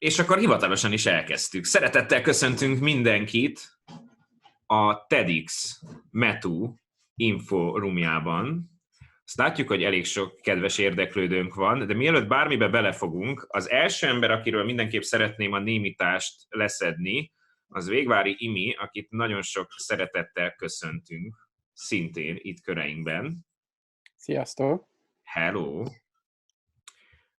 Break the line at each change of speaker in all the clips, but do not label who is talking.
És akkor hivatalosan is elkezdtük. Szeretettel köszöntünk mindenkit a TEDxMETU Inforoomjában. Azt látjuk, hogy elég sok kedves érdeklődőnk van, de mielőtt bármibe belefogunk, az első ember, akiről mindenképp szeretném a némítást leszedni, az Végvári Imi, akit nagyon sok szeretettel köszöntünk, szintén itt köreinkben.
Sziasztok!
Hello!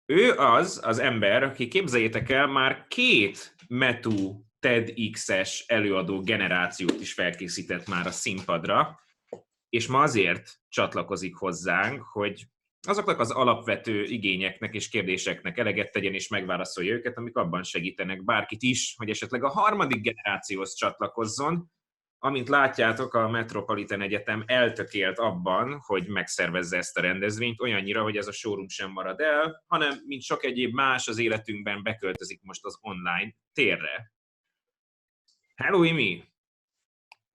Ő az ember, aki, képzeljétek el, már 2 METU TEDx-es előadó generációt is felkészített már a színpadra, és ma azért csatlakozik hozzánk, hogy azoknak az alapvető igényeknek és kérdéseknek eleget tegyen és megválaszolja őket, amik abban segítenek bárkit is, hogy esetleg a 3. generációhoz csatlakozzon. Amint látjátok, a Metropolitan Egyetem eltökélt abban, hogy megszervezze ezt a rendezvényt olyannyira, hogy ez a showroom sem marad el, hanem, mint sok egyéb más az életünkben, beköltözik most az online térre. Hello, Imi!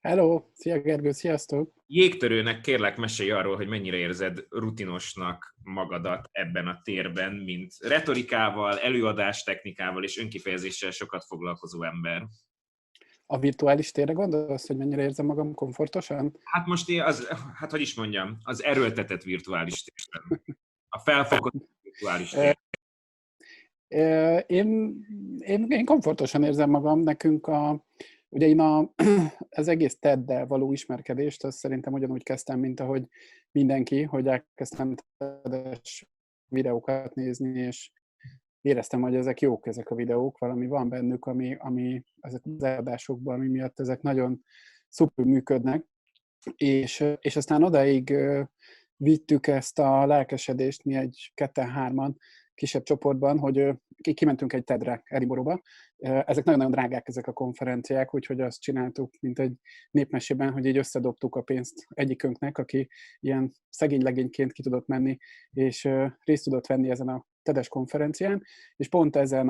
Hello! Szia, Gergő! Sziasztok!
Jégtörőnek kérlek, mesélj arról, hogy mennyire érzed rutinosnak magadat ebben a térben, mint retorikával, előadástechnikával és önkifejezéssel sokat foglalkozó ember.
A virtuális térre gondolsz, hogy mennyire érzem magam komfortosan?
Hát most hogy is mondjam, az erőltetett virtuális térben. A felfogott virtuális térben.
Én komfortosan érzem magam. Nekünk ugye én az egész TED-del való ismerkedést, azt szerintem ugyanúgy kezdtem, mint ahogy mindenki, hogy elkezdtem TED-es videókat nézni, és éreztem, hogy ezek jók, ezek a videók, valami van bennük, ami ezek az előadásokban, ami miatt ezek nagyon szuper működnek, és aztán odaig vittük ezt a lelkesedést, mi egy 2-3-an kisebb csoportban, hogy kimentünk egy TED-re Edinburghba. Ezek nagyon-nagyon drágák, ezek a konferenciák, úgyhogy azt csináltuk, mint egy népmesében, hogy így összedobtuk a pénzt egyikünknek, aki ilyen szegény legényként ki tudott menni, és részt tudott venni ezen a TED-es konferencián, és pont ezen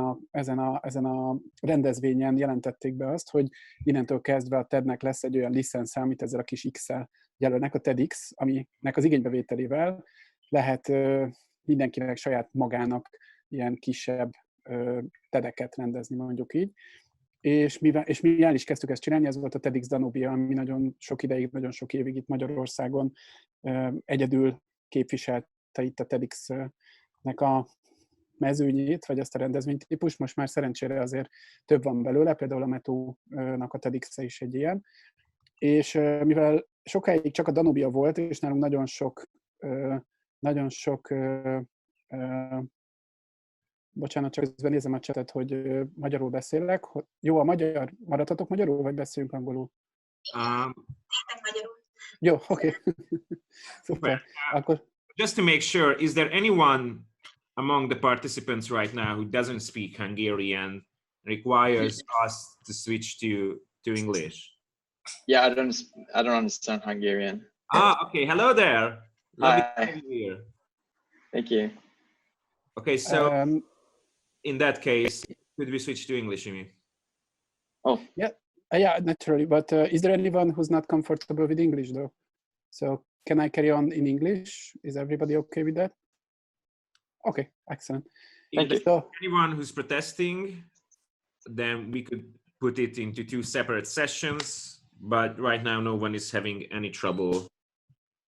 a rendezvényen jelentették be azt, hogy innentől kezdve a TED-nek lesz egy olyan licensze, amit ezzel a kis X-el jelölnek, a TEDx, aminek az igénybevételével lehet mindenkinek saját magának ilyen kisebb TED-eket rendezni, mondjuk így. És mi el is kezdtük ezt csinálni, ez volt a TEDx Danubia, ami nagyon sok ideig, nagyon sok évig itt Magyarországon egyedül képviselte itt a TEDx-nek a mezőnyét, vagy ezt a rendezvénytípust. Most már szerencsére azért több van belőle, például a METU-nak a TEDx-e is egy ilyen. És mivel sokáig csak a Danubia volt, és nálunk nagyon sok bocsánat, csak közben nézem a csetet, hogy magyarul beszélek. Jó, a magyar, maradhatok magyarul, vagy beszéljünk angolul?
Magyarul.
Jó, oké. Szuper. Akkor...
Just to make sure, is there anyone among the participants right now who doesn't speak Hungarian, requires us to switch to English?
Yeah, I don't understand Hungarian.
Okay. Hello there. Lovely to have you here.
Thank you.
Okay, so in that case, could we switch to English, Imi?
Oh.
Yeah, naturally. But is there anyone who's not comfortable with English, though? So can I carry on in English? Is everybody okay with that? Okay, excellent.
Thank you.
So, anyone who's protesting, then we could put it into 2 separate sessions. But right now, no one is having any trouble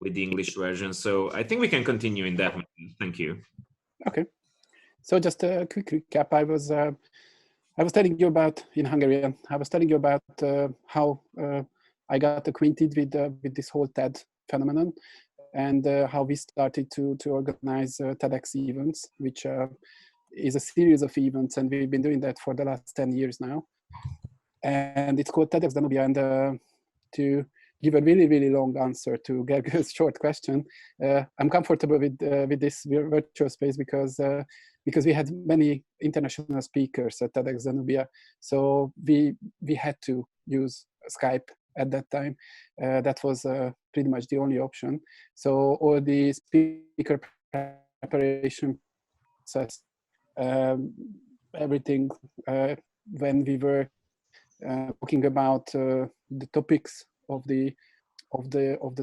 with the English version. So I think we can continue in that manner. Thank you.
Okay. So just a quick recap. I was telling you about, in Hungarian, I was telling you about how I got acquainted with this whole TED phenomenon, and how we started to organize TEDx events, which is a series of events, and we've been doing that for the last 10 years now. And it's called TEDx Danubia, and to give a really, really long answer to Gergő's short question, I'm comfortable with this virtual space because we had many international speakers at TEDx Danubia, so we had to use Skype at that time. That was pretty much the only option. So all the speaker preparation process, everything, when we were talking about the topics of the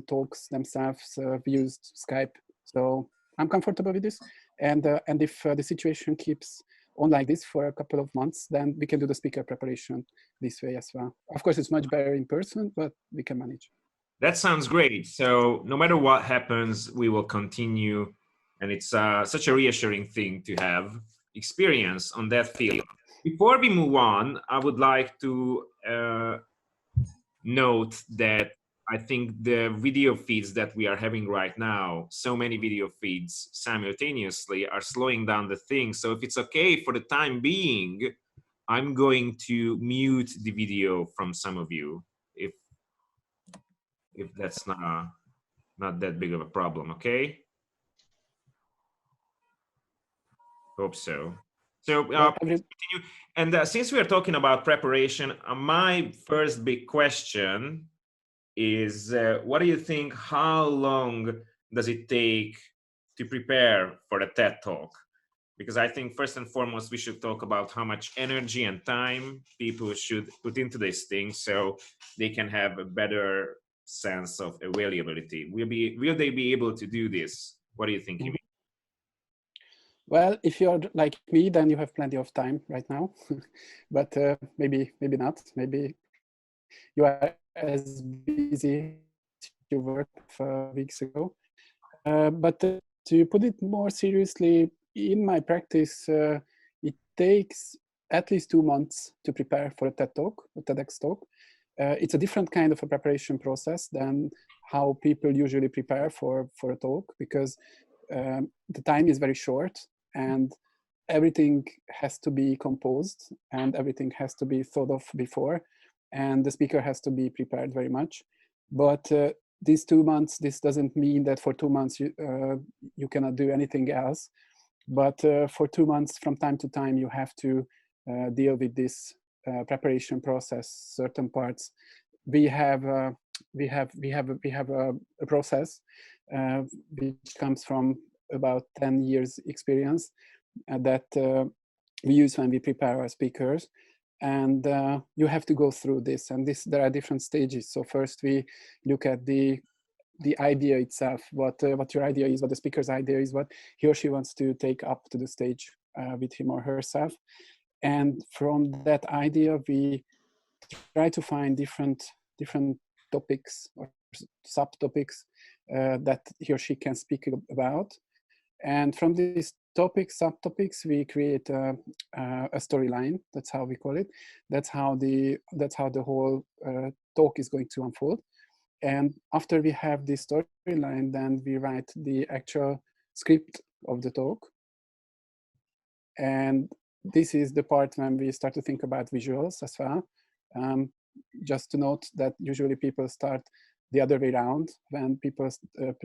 talks themselves, we used Skype. So I'm comfortable with this, and if the situation keeps on like this for a couple of months, then we can do the speaker preparation this way as well. Of course, it's much better in person, but we can manage.
That sounds great. So no matter what happens, we will continue. And it's such a reassuring thing to have experience on that field. Before we move on, I would like to note that I think the video feeds that we are having right now, so many video feeds simultaneously, are slowing down the thing. So if it's okay for the time being, I'm going to mute the video from some of you, if that's not that big of a problem, okay? Hope so. So continue. And since we are talking about preparation, my first big question is, what do you think, how long does it take to prepare for a TED Talk? Because I think first and foremost, we should talk about how much energy and time people should put into this thing so they can have a better sense of availability. Will they be able to do this? What do you think, Imi?
Well, if you're like me, then you have plenty of time right now, but maybe not. Maybe you are as busy as you were weeks ago. But to put it more seriously, in my practice, it takes at least 2 months to prepare for a TED Talk, a TEDx talk. It's a different kind of a preparation process than how people usually prepare for a talk, because the time is very short and everything has to be composed and everything has to be thought of before, and the speaker has to be prepared very much. But these 2 months, this doesn't mean that for 2 months you cannot do anything else. But for 2 months, from time to time, you have to deal with this preparation process. Certain parts, we have a process which comes from about 10 years experience that we use when we prepare our speakers, and you have to go through this. And there are different stages. So first we look at the idea itself, what your idea is, what the speaker's idea is, what he or she wants to take up to the stage with him or herself. And from that idea, we try to find different topics or subtopics that he or she can speak about. And from these topics, subtopics, we create a storyline. That's how we call it. That's how the whole talk is going to unfold. And after we have this storyline, then we write the actual script of the talk. And this is the part when we start to think about visuals as well. Just to note that usually people start the other way around. When people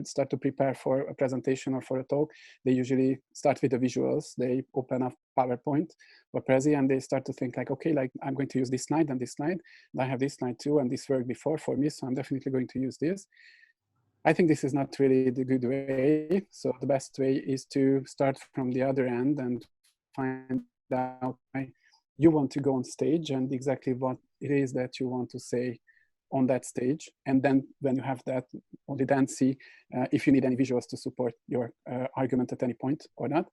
start to prepare for a presentation or for a talk, they usually start with the visuals. They open up PowerPoint or Prezi and they start to think like, okay, like I'm going to use this slide and this slide. And I have this slide too, and this worked before for me, so I'm definitely going to use this. I think this is not really the good way. So the best way is to start from the other end and find out why you want to go on stage and exactly what it is that you want to say on that stage. And then when you have that, only then see if you need any visuals to support your argument at any point or not.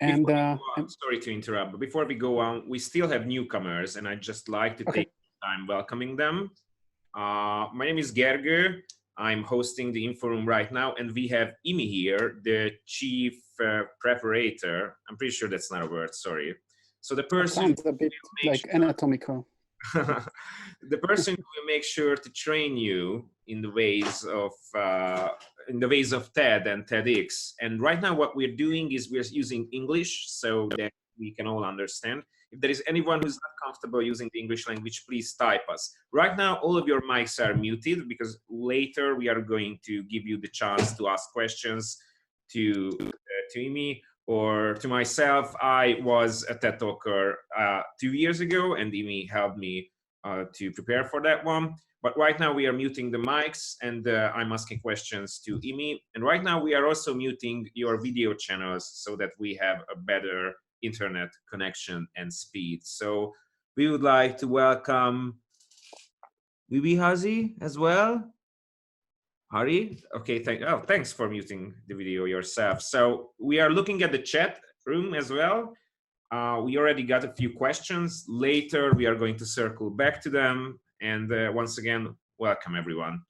And
sorry to interrupt, but before we go on, we still have newcomers, and I'd just like to take time welcoming them. My name is Gergő. I'm hosting the Inforoom right now, and we have Imi here, the chief preparator. I'm pretty sure that's not a word, sorry. So the person
sounds a bit like anatomical.
The person who will make sure to train you in the ways of TED and TEDx. And right now what we're doing is we're using English so that we can all understand. If there is anyone who's not comfortable using the English language, please type us. Right now, all of your mics are muted because later we are going to give you the chance to ask questions to Imi or to myself. I was a TED Talker 2 years ago, and Imi helped me to prepare for that one. But right now we are muting the mics, and I'm asking questions to Imi. And right now we are also muting your video channels so that we have a better internet connection and speed. So we would like to welcome Bibi Hazi as well. Hari? Okay, thanks for muting the video yourself. So we are looking at the chat room as well. We already got a few questions. Later, we are going to circle back to them. And once again, welcome everyone.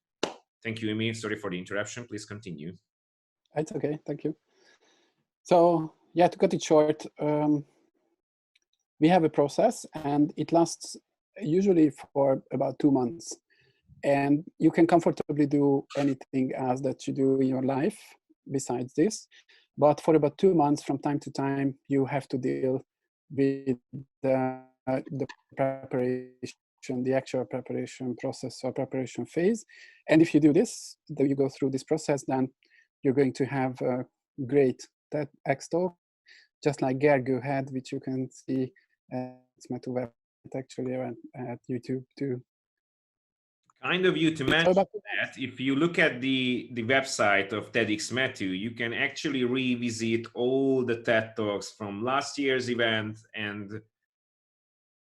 Thank you, Amy. Sorry for the interruption. Please continue.
It's okay. Thank you. So yeah, to cut it short, we have a process and it lasts usually for about 2 months. And you can comfortably do anything else that you do in your life besides this. But for about 2 months, from time to time, you have to deal with the preparation, the actual preparation process or preparation phase. And if you do this, then you go through this process, then you're going to have a great TEDx talk, just like Gergő had, which you can see at METU website, actually at YouTube too.
Kind of you to mention that if you look at the website of TEDxMETU, you can actually revisit all the TED Talks from last year's event and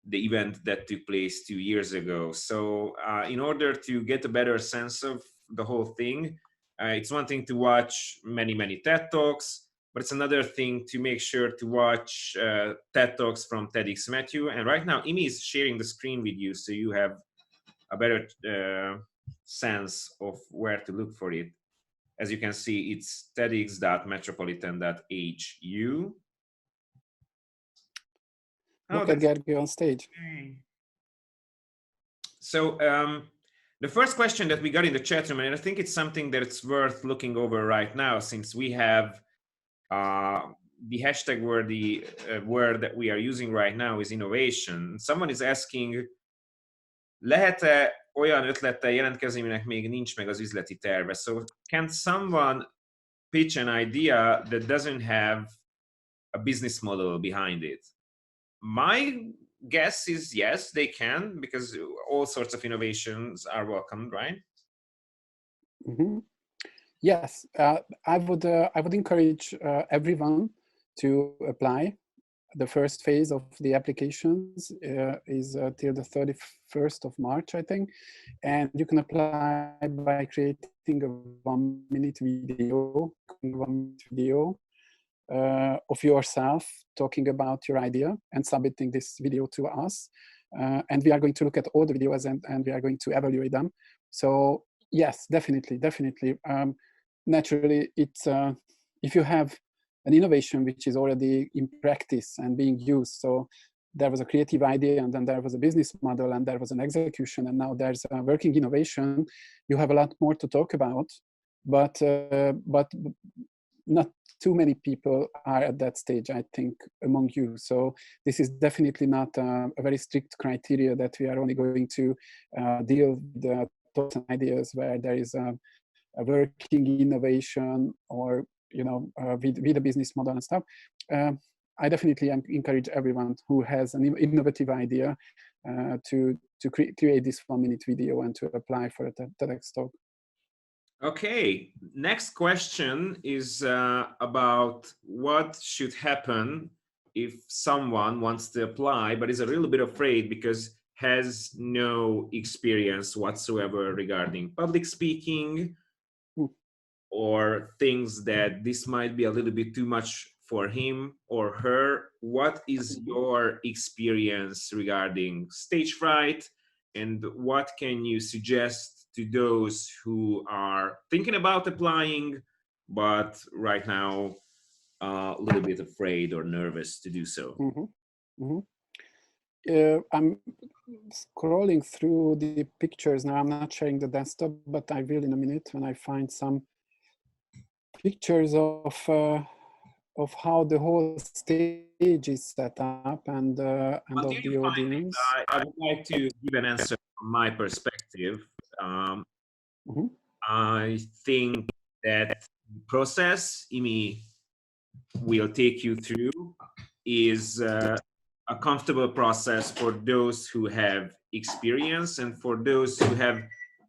the event that took place 2 years ago. So in order to get a better sense of the whole thing, it's one thing to watch many TED Talks, but it's another thing to make sure to watch TED Talks from TEDxMETU. And right now, Imi is sharing the screen with you, so you have a better sense of where to look for it. As you can see, it's tedx.metropolitan.hu.
Look at Gergő on stage.
Okay. So the first question that we got in the chat room, and I think it's something that it's worth looking over right now, since we have the hashtag word that we are using right now is innovation. Someone is asking, lehet-e olyan ötlettel jelentkezni, aminek még nincs meg az üzleti terve? So can someone pitch an idea that doesn't have a business model behind it? My guess is yes, they can, because all sorts of innovations are welcomed, right?
Mm-hmm. Yes, I would encourage everyone to apply. The first phase of the applications is till the 31st of March, I think. And you can apply by creating a 1-minute video of yourself talking about your idea and submitting this video to us. And we are going to look at all the videos and we are going to evaluate them. So yes, definitely. Naturally, it's if you have an innovation which is already in practice and being used. So there was a creative idea, and then there was a business model, and there was an execution, and now there's a working innovation. You have a lot more to talk about, but not too many people are at that stage, I think, among you. So this is definitely not a very strict criteria that we are only going to deal with the thoughts and ideas where there is a working innovation or with a business model and stuff. I definitely encourage everyone who has an innovative idea to create this 1-minute video and to apply for a TEDx talk.
Okay, next question is about what should happen if someone wants to apply but is a little bit afraid because has no experience whatsoever regarding public speaking, or thinks that this might be a little bit too much for him or her. What is your experience regarding stage fright, and what can you suggest to those who are thinking about applying but right now a little bit afraid or nervous to do so?
I'm scrolling through the pictures now. I'm not sharing the desktop, but I will in a minute when I find some pictures of how the whole stage is set up and of the audience.
I would like to give an answer from my perspective. I think that the process Imi will take you through is a comfortable process for those who have experience and for those who have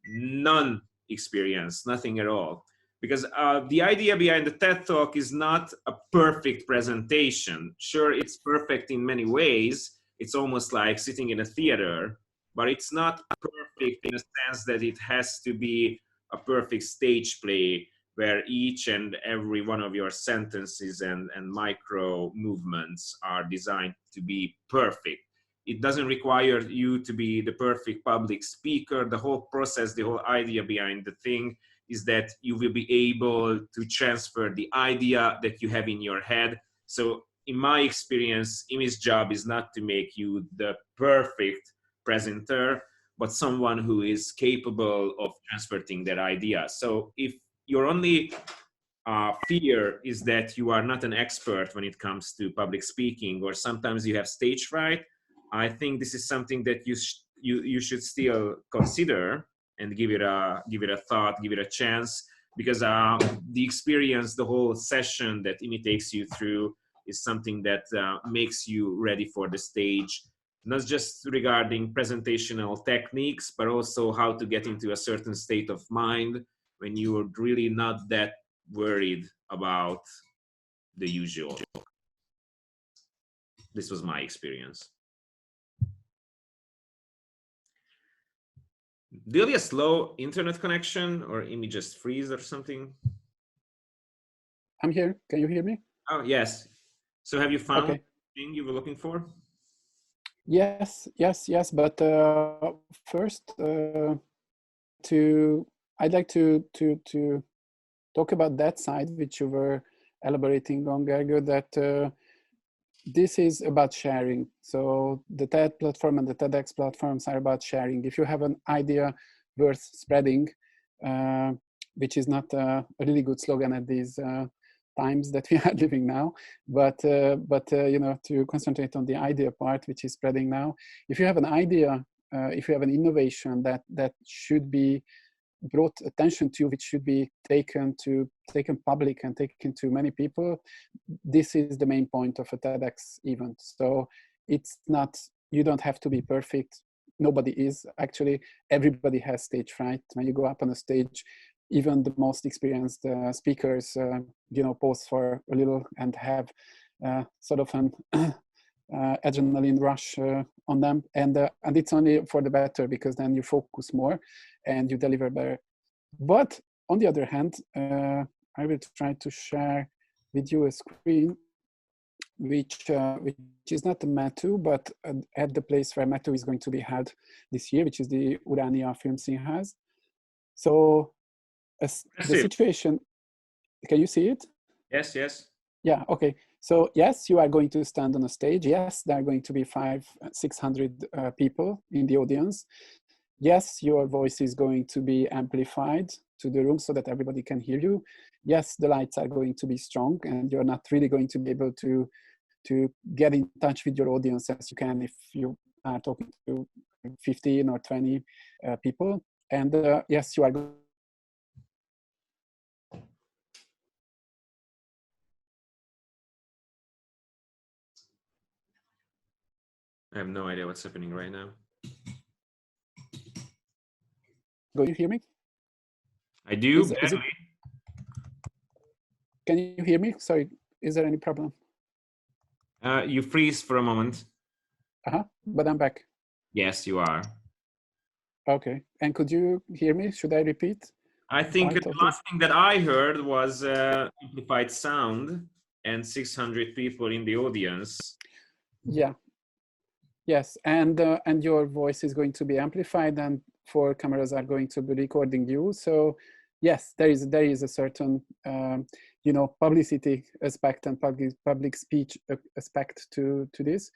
none experience, nothing at all. Because the idea behind the TED Talk is not a perfect presentation. Sure, it's perfect in many ways. It's almost like sitting in a theater, but it's not perfect in a sense that it has to be a perfect stage play where each and every one of your sentences and micro movements are designed to be perfect. It doesn't require you to be the perfect public speaker. The whole process, the whole idea behind the thing is that you will be able to transfer the idea that you have in your head. So in my experience, Imi's job is not to make you the perfect presenter, but someone who is capable of transferring that idea. So if your only fear is that you are not an expert when it comes to public speaking, or sometimes you have stage fright, I think this is something that you should still consider and give it a thought, give it a chance, because the experience, the whole session that Imi takes you through is something that makes you ready for the stage, not just regarding presentational techniques, but also how to get into a certain state of mind when you're really not that worried about the usual. This was my experience. Do you have a slow internet connection, or Imi just freeze or something?
I'm here. Can you hear me?
Oh, yes. So have you found
Okay.
the thing you were looking for?
Yes. But first, I'd like to talk about that side which you were elaborating on, Gergő, that this is about sharing. So the TED platform and the TEDx platforms are about sharing. If you have an idea worth spreading, which is not a really good slogan at these times that we are living now, but you know, to concentrate on the idea part, which is spreading now. If you have an idea, if you have an innovation that should be brought attention to, which should be taken public and taken to many people, this is the main point of a TEDx event. So it's not, you don't have to be perfect. Nobody is. Actually, everybody has stage fright. When you go up on a stage, even the most experienced speakers, you know, pause for a little and have sort of an adrenaline rush on them, and it's only for the better, because then you focus more and you deliver better. But on the other hand, I will try to share with you a screen which is not the METU, but at the place where METU is going to be held this year, which is the Urania Film Színház. So the situation, can you see it?
Yes.
Yeah, okay. So yes, you are going to stand on a stage. Yes, there are going to be 500-600 people in the audience. Yes, your voice is going to be amplified to the room so that everybody can hear you. Yes, the lights are going to be strong, and you're not really going to be able to get in touch with your audience as you can if you are talking to 15 or 20 people. And yes, you are going.
I have no idea what's happening right now.
Can you hear me?
I do.
Can you hear me? Sorry, is there any problem?
You freeze for a moment.
But I'm back.
Yes, you are.
Okay. And could you hear me? Should I repeat?
I think the last thing that I heard was amplified sound and 600 people in the audience.
Yeah. Yes, and your voice is going to be amplified, and 4 cameras are going to be recording you. So yes, there is a certain you know, publicity aspect and public speech aspect to this,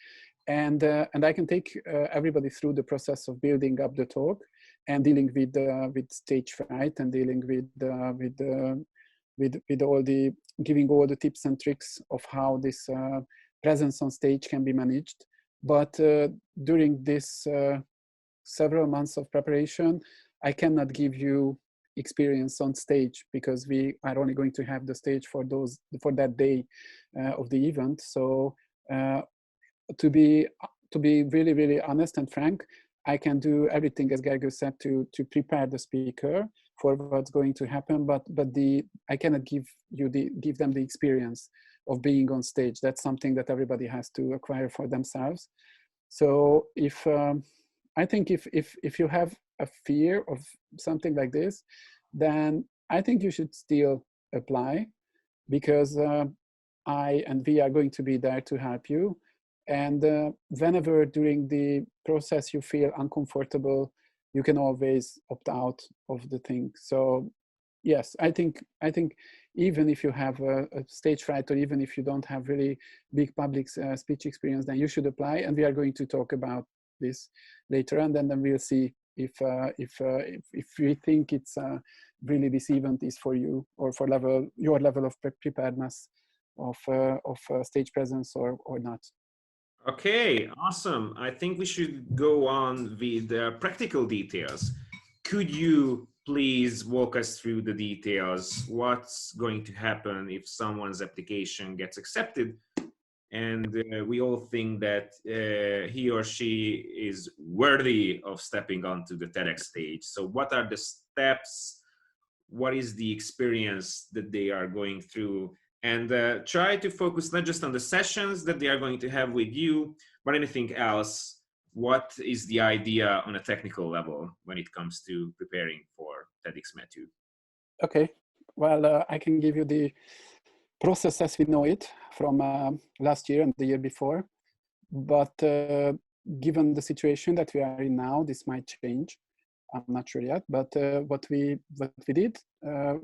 and I can take everybody through the process of building up the talk and dealing with stage fright and dealing with all the giving all the tips and tricks of how this presence on stage can be managed. But during this several months of preparation, I cannot give you experience on stage, because we are only going to have the stage for that day of the event. So to be really, really honest and frank, I can do everything, as Gergő said, to prepare the speaker for what's going to happen, but I cannot give them the experience of being on stage. That's something that everybody has to acquire for themselves. So if I think if you have a fear of something like this, then I think you should still apply, because I and we are going to be there to help you. And whenever during the process you feel uncomfortable, you can always opt out of the thing. So yes, I think even if you have a stage fright, or even if you don't have really big public speech experience, then you should apply. And we are going to talk about this later on, and then we'll see if we think it's really this event is for you, or for your level of preparedness of stage presence or not.
Okay, awesome. I think we should go on with the practical details. Could you please walk us through the details? What's going to happen if someone's application gets accepted and we all think that he or she is worthy of stepping onto the TEDx stage? So what are the steps? What is the experience that they are going through? And try to focus not just on the sessions that they are going to have with you, but anything else. What is the idea on a technical level when it comes to preparing for TEDxMETU?
Okay, well, I can give you the process as we know it from last year and the year before. But given the situation that we are in now, this might change. I'm not sure yet. But what we did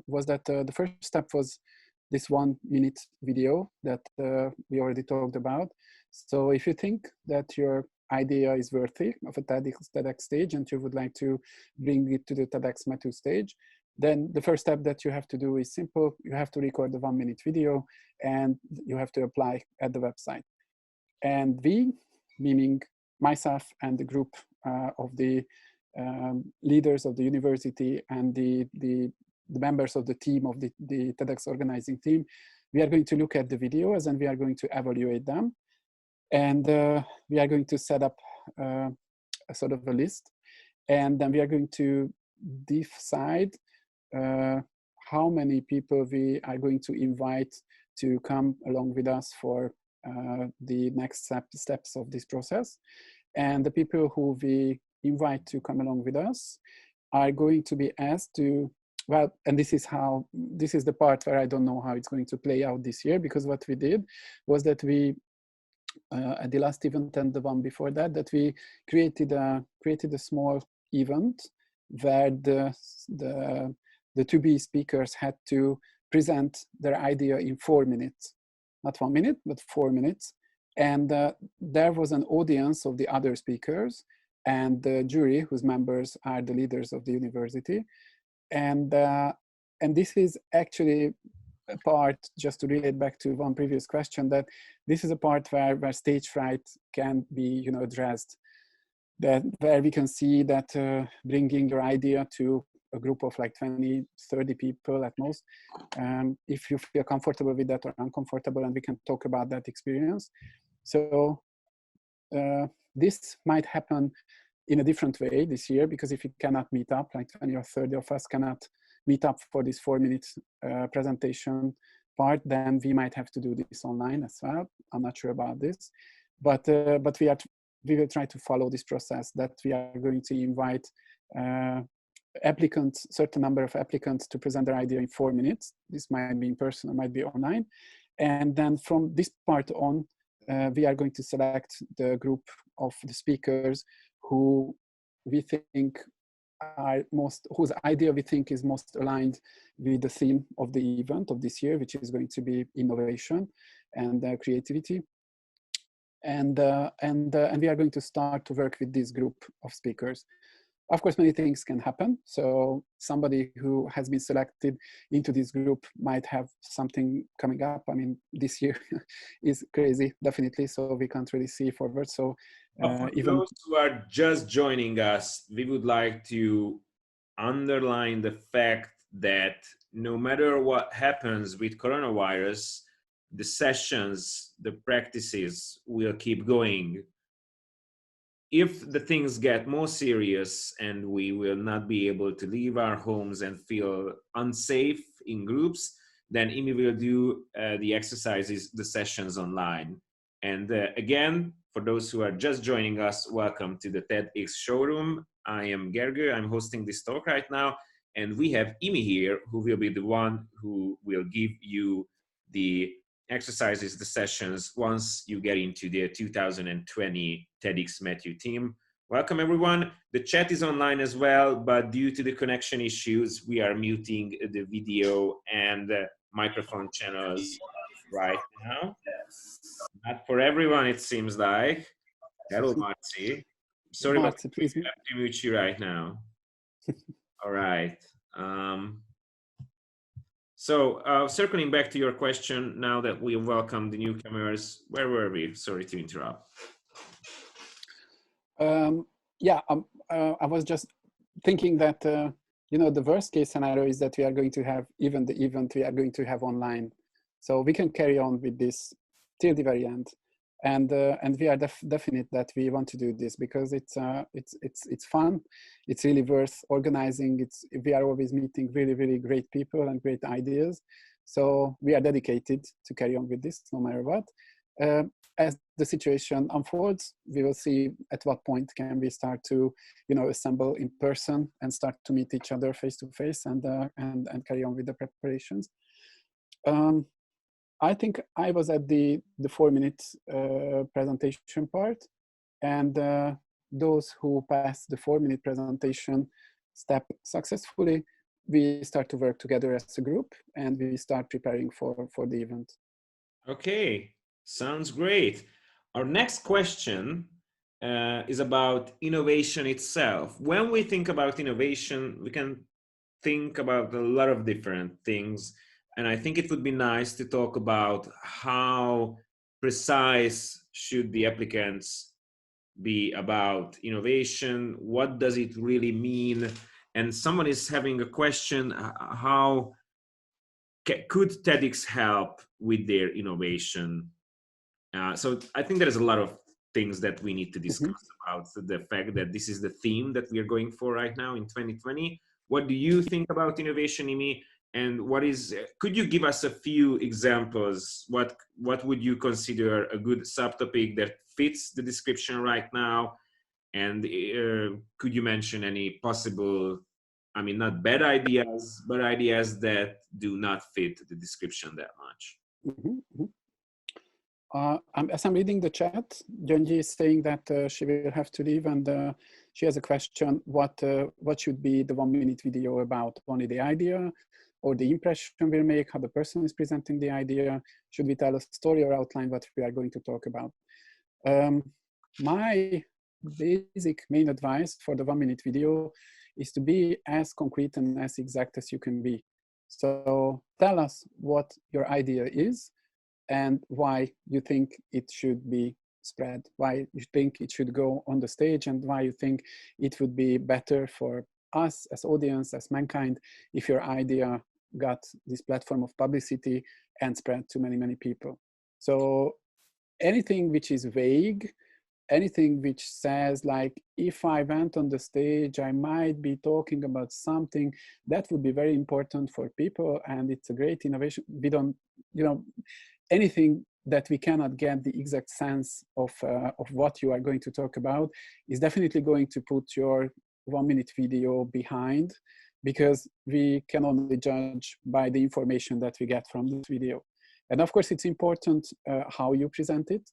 was that the first step was this 1-minute video that we already talked about. So if you think that your idea is worthy of a TEDx stage and you would like to bring it to the TEDxMETU stage, then the first step that you have to do is simple. You have to record the 1-minute video and you have to apply at the website. And we, meaning myself and the group of the leaders of the university and the members of the team of the TEDx organizing team, we are going to look at the videos and we are going to evaluate them. And we are going to set up a sort of a list. And then we are going to decide how many people we are going to invite to come along with us for the next steps of this process. And the people who we invite to come along with us are going to be asked to, well, and this is the part where I don't know how it's going to play out this year, because what we did was that we, at the last event and the one before that, that we created a small event where the to-be speakers had to present their idea in 4 minutes, not 1 minute, but 4 minutes. And there was an audience of the other speakers and the jury whose members are the leaders of the university. And this is actually a part, just to relate back to one previous question, that this is a part where stage fright can be, addressed. Where we can see that bringing your idea to a group of like 20, 30 people at most, if you feel comfortable with that or uncomfortable, and we can talk about that experience. So this might happen in a different way this year, because if you cannot meet up, like 20 or 30 of us cannot meet up for this 4-minute presentation part, then we might have to do this online as well. I'm not sure about this, but we will try to follow this process, that we are going to invite applicants, certain number of applicants, to present their idea in 4 minutes. This might be in person or might be online. And then from this part on, we are going to select the group of the speakers who we think are whose idea we think is most aligned with the theme of the event of this year, which is going to be innovation and creativity. And we are going to start to work with this group of speakers. Of course, many things can happen. So somebody who has been selected into this group might have something coming up. I mean, this year is crazy, definitely. So we can't really see forward. So
for those who are just joining us, we would like to underline the fact that no matter what happens with coronavirus, the sessions, the practices will keep going. If the things get more serious and we will not be able to leave our homes and feel unsafe in groups, then we will do the exercises, the sessions online. And again, for those who are just joining us, welcome to the TEDx showroom. I am Gergő, I'm hosting this talk right now. And we have Imi here, who will be the one who will give you the exercises, the sessions, once you get into the 2020 TEDxMETU team. Welcome, everyone. The chat is online as well, but due to the connection issues, we are muting the video and microphone channels right now. Not for everyone, it seems like. Hello, Marci. Sorry,
Marci,
but
please.
I have to mute you right now. All right. So circling back to your question, now that we welcome the newcomers, where were we? Sorry to interrupt.
I was just thinking that, the worst case scenario is that we are going to have even the event we are going to have online. So we can carry on with this till the very end. And we are definite that we want to do this because it's fun. It's really worth organizing. We are always meeting really, really great people and great ideas. So we are dedicated to carry on with this no matter what. As the situation unfolds, we will see at what point can we start to, assemble in person and start to meet each other face to face and carry on with the preparations. I think I was at the 4-minute presentation part, and those who passed the 4-minute presentation step successfully, we start to work together as a group and we start preparing for the event.
Okay, sounds great. Our next question is about innovation itself. When we think about innovation, we can think about a lot of different things. And I think it would be nice to talk about how precise should the applicants be about innovation? What does it really mean? And someone is having a question, how could TEDx help with their innovation? So I think there is a lot of things that we need to discuss about the fact that this is the theme that we are going for right now in 2020. What do you think about innovation, Imi? And could you give us a few examples? What would you consider a good subtopic that fits the description right now? And could you mention any possible, not bad ideas, but ideas that do not fit the description that much?
As I'm reading the chat, Gyöngyi is saying that she will have to leave, and she has a question, what should be the 1-minute video about? Only the idea or the impression we'll make, how the person is presenting the idea? Should we tell a story or outline what we are going to talk about? My basic main advice for the 1-minute video is to be as concrete and as exact as you can be. So tell us what your idea is and why you think it should be spread, why you think it should go on the stage, and why you think it would be better for us as audience, as mankind, if your idea got this platform of publicity and spread to many, many people. So anything which is vague, anything which says like, if I went on the stage, I might be talking about something, that would be very important for people, and it's a great innovation. We don't, anything that we cannot get the exact sense of what you are going to talk about is definitely going to put your 1-minute video behind, because we can only judge by the information that we get from this video. And of course, it's important how you present it.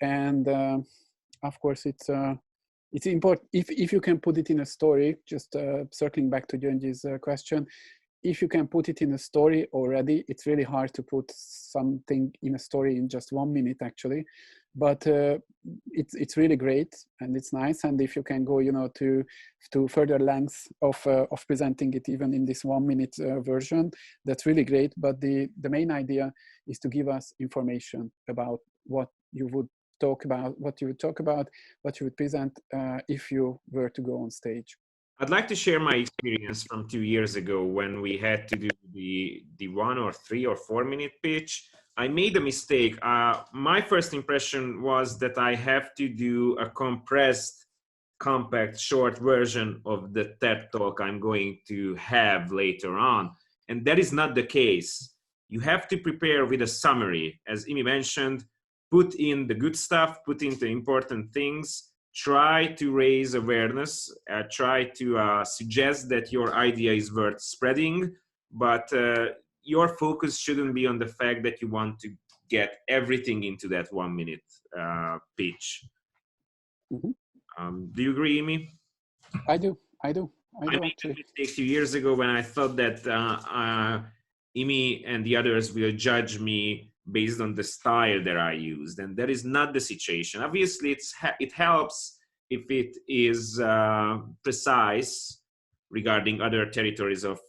And of course, it's important if you can put it in a story, just circling back to Gyöngyi's question, if you can put it in a story already, it's really hard to put something in a story in just 1 minute actually, but it's really great and it's nice. And if you can go, to further lengths of presenting it even in this 1-minute version, that's really great. But the main idea is to give us information about what you would talk about, what you would present if you were to go on stage.
I'd like to share my experience from 2 years ago when we had to do the 1 or 3 or 4 minute pitch. I made a mistake. My first impression was that I have to do a compressed, compact, short version of the TED Talk I'm going to have later on. And that is not the case. You have to prepare with a summary. As Imi mentioned, put in the good stuff, put in the important things, try to raise awareness, try to suggest that your idea is worth spreading, but your focus shouldn't be on the fact that you want to get everything into that 1 minute pitch. Do you agree, Imi?
I do. I
made a mistake 2 years ago when I thought that Imi and the others will judge me based on the style that I used, and that is not the situation. Obviously, it helps if it is precise regarding other territories of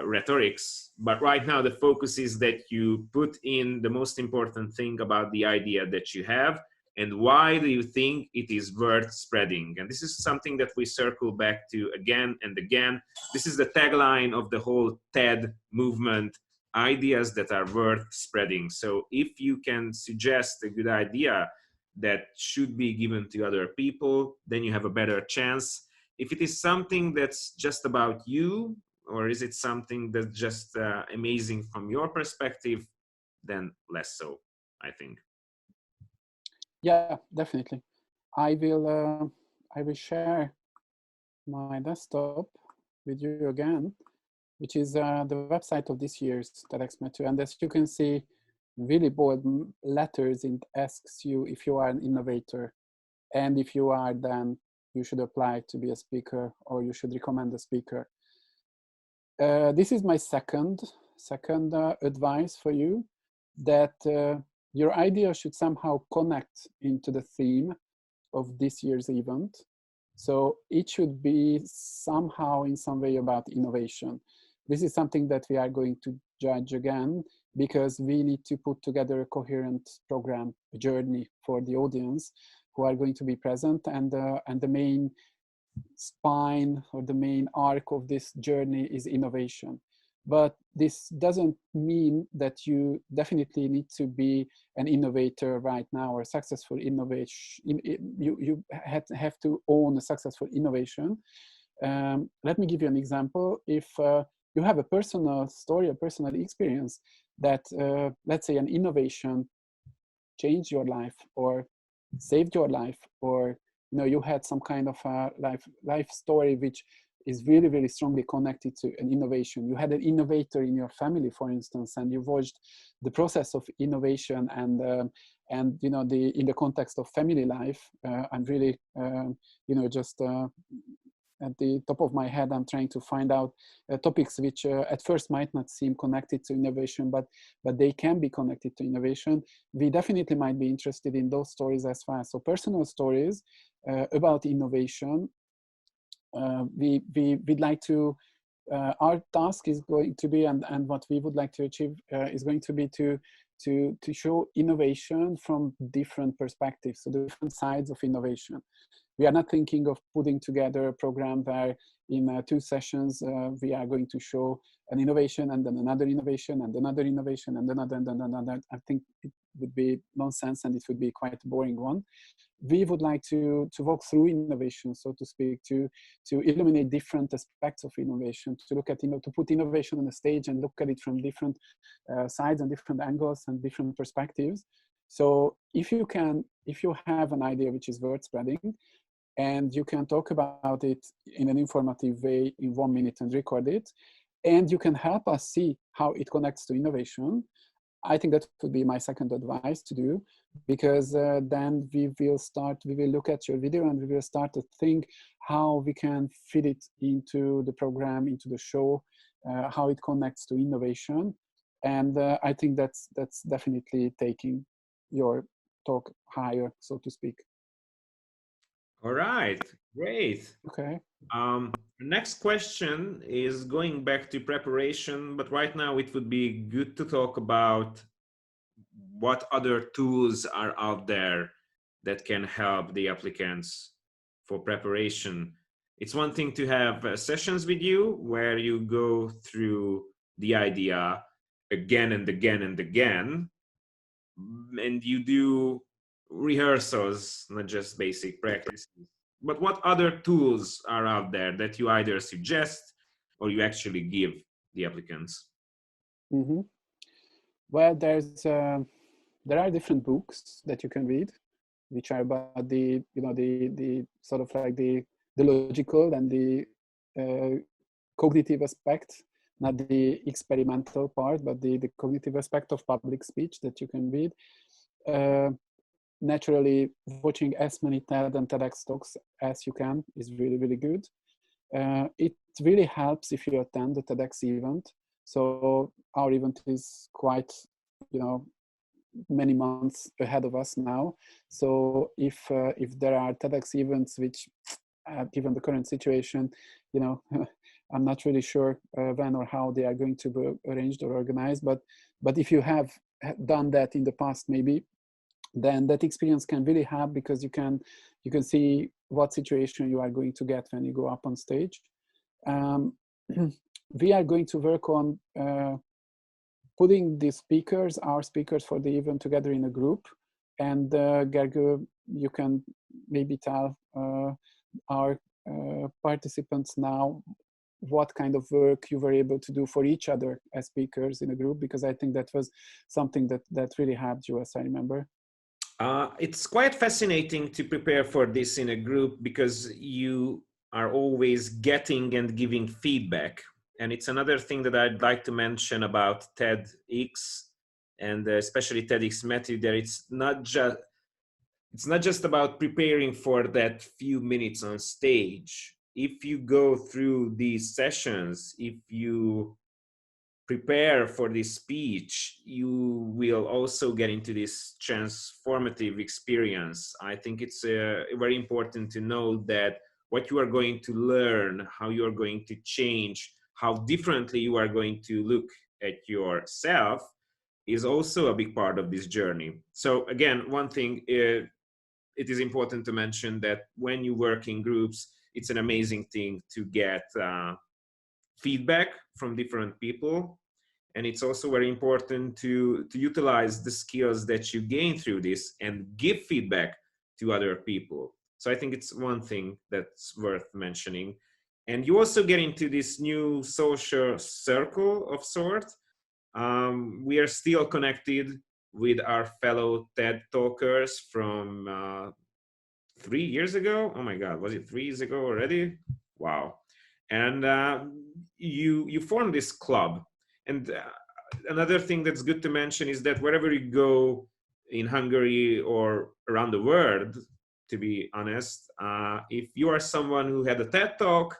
rhetorics, but right now the focus is that you put in the most important thing about the idea that you have, and why do you think it is worth spreading? And this is something that we circle back to again and again. This is the tagline of the whole TED movement: ideas that are worth spreading. So if you can suggest a good idea that should be given to other people, then you have a better chance. If it is something that's just about you, or is it something that's just amazing from your perspective, then less so, I think.
Yeah, definitely. I will share my desktop with you again, which is the website of this year's TEDxMETU. And as you can see, really bold letters, it asks you if you are an innovator. And if you are, then you should apply to be a speaker, or you should recommend a speaker. This is my second advice for you, that your idea should somehow connect into the theme of this year's event. So it should be somehow in some way about innovation. This is something that we are going to judge again, because we need to put together a coherent program, a journey for the audience who are going to be present, and the main spine or the main arc of this journey is innovation. But this doesn't mean that you definitely need to be an innovator right now, or a successful innovation. You have to own a successful innovation. Let me give you an example. If you have a personal story, a personal experience that, let's say, an innovation changed your life or saved your life, or you had some kind of a life story which is really, really strongly connected to an innovation. You had an innovator in your family, for instance, and you watched the process of innovation, and in the context of family life. I'm really, just at the top of my head, I'm trying to find out topics which at first might not seem connected to innovation, but they can be connected to innovation. We definitely might be interested in those stories as well. So personal stories about innovation. We'd like to, our task is going to be, and what we would like to achieve is going to be to show innovation from different perspectives, so different sides of innovation. We are not thinking of putting together a program where in 2 sessions we are going to show an innovation, and then another innovation, and another innovation, and another, and another. I think it would be nonsense, and it would be quite a boring one. We would like to walk through innovation, so to speak, to illuminate different aspects of innovation, to look at, to put innovation on the stage and look at it from different sides and different angles and different perspectives. So if you have an idea which is worth spreading, and you can talk about it in an informative way in 1 minute and record it, and you can help us see how it connects to innovation, I think that would be my second advice to do, because then we will look at your video, and we will start to think how we can fit it into the program, into the show, how it connects to innovation. And I think that's definitely taking your talk higher, so to speak.
All right, great.
Okay.
Next question is going back to preparation, but right now it would be good to talk about what other tools are out there that can help the applicants for preparation. It's one thing to have sessions with you where you go through the idea again and again and again, and you do rehearsals, not just basic practices. But what other tools are out there that you either suggest or you actually give the applicants?
Mm-hmm. Well, there are different books that you can read. which are about the the sort of like the logical and the cognitive aspect, not the experimental part, but the cognitive aspect of public speech that you can read. Naturally, watching as many TED and TEDx talks as you can is really, really good. It really helps if you attend the TEDx event. So our event is quite, many months ahead of us now. So if there are TEDx events which, given the current situation, I'm not really sure when or how they are going to be arranged or organized. But if you have done that in the past, maybe, then that experience can really help, because you can see what situation you are going to get when you go up on stage. We are going to work on putting our speakers for the event together in a group. And Gergő, you can maybe tell our participants now what kind of work you were able to do for each other as speakers in a group, because I think that was something that really helped you, as I remember.
It's quite fascinating to prepare for this in a group, because you are always getting and giving feedback. And it's another thing that I'd like to mention about TEDx, and especially TEDxMETU, that it's not just about preparing for that few minutes on stage. If you go through these sessions, if you prepare for this speech, you will also get into this transformative experience. I think it's very important to know that what you are going to learn, how you are going to change, how differently you are going to look at yourself, is also a big part of this journey. So again, one thing, it is important to mention that when you work in groups, it's an amazing thing to get feedback from different people. And it's also very important to utilize the skills that you gain through this and give feedback to other people. So I think it's one thing that's worth mentioning. And you also get into this new social circle of sorts. We are still connected with our fellow TED talkers from 3 years ago. Oh my God, was it 3 years ago already? Wow. And you formed this club. And another thing that's good to mention is that wherever you go in Hungary or around the world, to be honest, if you are someone who had a TED Talk,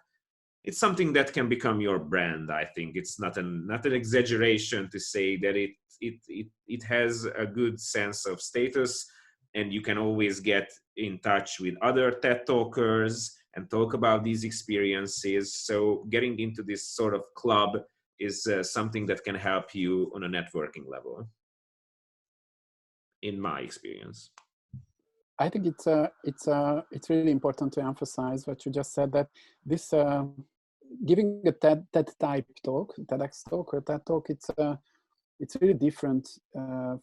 it's something that can become your brand. I think it's not an exaggeration to say that it has a good sense of status, and you can always get in touch with other TED talkers and talk about these experiences. So getting into this sort of club is something that can help you on a networking level, in my experience.
I think it's really important to emphasize what you just said, that this giving a TED type talk, TEDx talk or TED talk, it's really different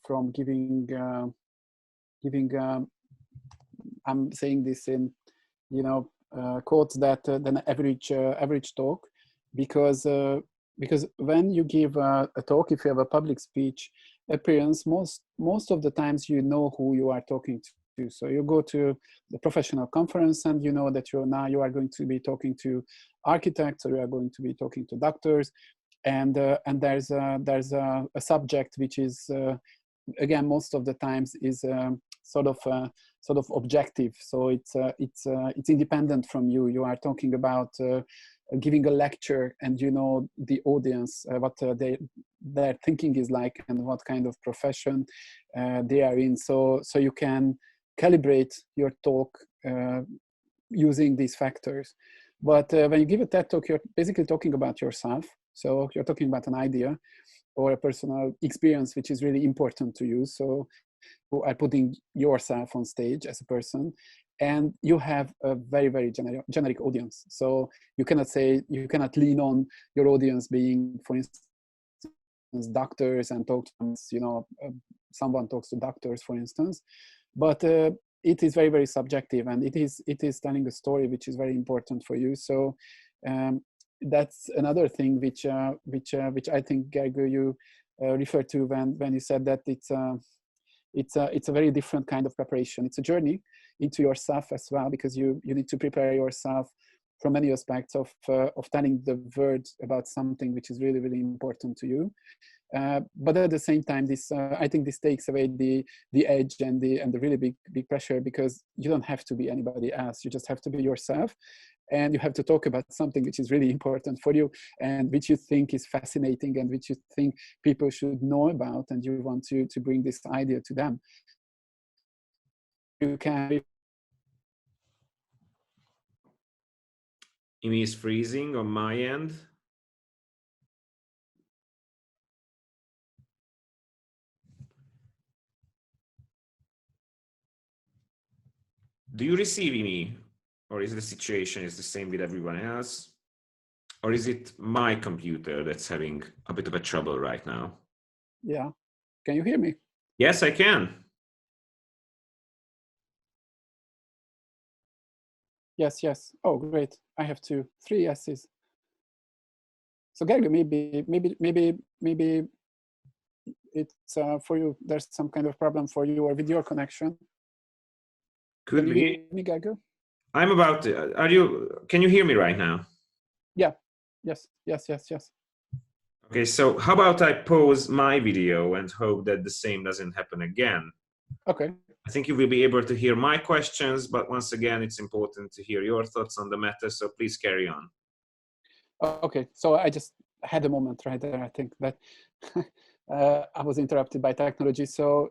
from giving I'm saying this in quotes, that than average talk, because when you give a talk, if you have a public speech appearance, most of the times you know who you are talking to. So you go to the professional conference and you know that you are going to be talking to architects, or you are going to be talking to doctors, and there's a subject which is again most of the times is sort of objective. So it's independent from you. You are talking about giving a lecture, and the audience, what their thinking is like, and what kind of profession they are in. So you can calibrate your talk using these factors. But when you give a TED talk, you're basically talking about yourself. So you're talking about an idea or a personal experience which is really important to you. So you are putting yourself on stage as a person, and you have a very, very generic audience. So you cannot lean on your audience being, for instance, doctors, and talk to someone talks to doctors, for instance. But it is very, very subjective, and it is telling a story which is very important for you. So that's another thing which I think, Gergő, you referred to when you said that it's a very different kind of preparation. It's a journey into yourself as well, because you need to prepare yourself from many aspects of telling the word about something which is really, really important to you. But at the same time, I think this takes away the edge and the really big pressure, because you don't have to be anybody else. You just have to be yourself, and you have to talk about something which is really important for you and which you think is fascinating and which you think people should know about, and you want to bring this idea to them. You can.
Imi is freezing on my end. Do you receive me, or is the situation is the same with everyone else? Or is it my computer that's having a bit of a trouble right now?
Yeah. Can you hear me?
Yes, I can.
Yes, yes. Oh, great. I have 3 yeses. So Gergő, maybe it's for you. There's some kind of problem for you or with your connection.
Could
Can
be.
you hear me, Gergő?
I'm about to, can you hear me right now?
Yeah. Yes.
Okay, so how about I pause my video and hope that the same doesn't happen again?
Okay.
I think you will be able to hear my questions, but once again, it's important to hear your thoughts on the matter, so please carry on.
Okay, so I just had a moment right there. I think that I was interrupted by technology. So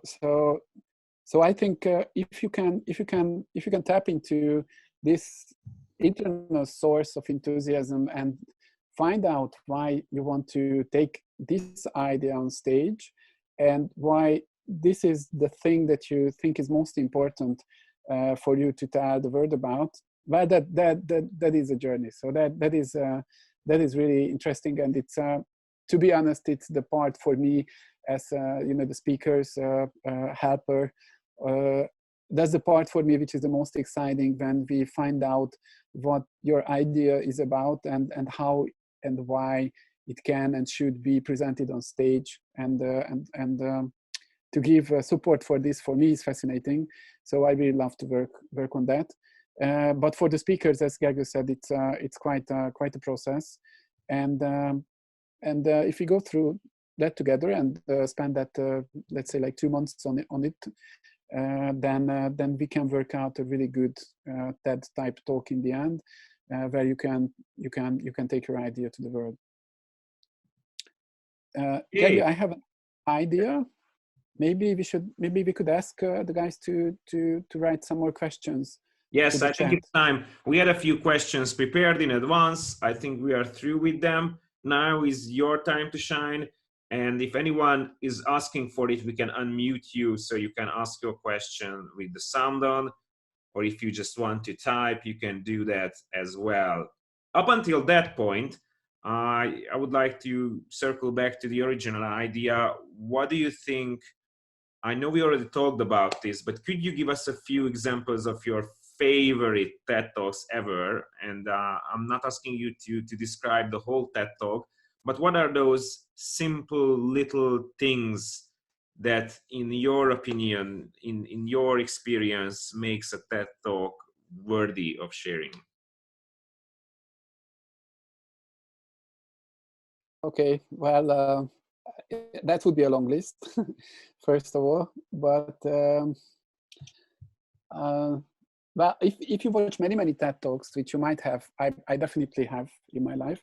I think if you can tap into this internal source of enthusiasm and find out why you want to take this idea on stage and why this is the thing that you think is most important for you to tell the world about, well, that is a journey. So that is really interesting, and it's to be honest, it's the part for me as the speaker's helper. That's the part for me which is the most exciting, when we find out what your idea is about and how and why it can and should be presented on stage, and to give support for this, for me, is fascinating. So I really love to work on that. But for the speakers, as Gergő said, it's quite a process, and if we go through that together and spend that let's say like 2 months on it, then we can work out a really good TED type talk in the end, where you can take your idea to the world. Gergő, I have an idea. Maybe we could ask the guys to write some more questions.
Yes, I think it's time. We had a few questions prepared in advance. I think we are through with them. Now is your time to shine. And if anyone is asking for it, we can unmute you so you can ask your question with the sound on. Or if you just want to type, you can do that as well. Up until that point, I would like to circle back to the original idea. What do you think? I know we already talked about this, but could you give us a few examples of your favorite TED Talks ever? And I'm not asking you to describe the whole TED Talk, but what are those simple little things that, in your opinion, in your experience, makes a TED Talk worthy of sharing?
Okay, well, that would be a long list, first of all. But well, if you watch many TED Talks, which you might have, I definitely have in my life,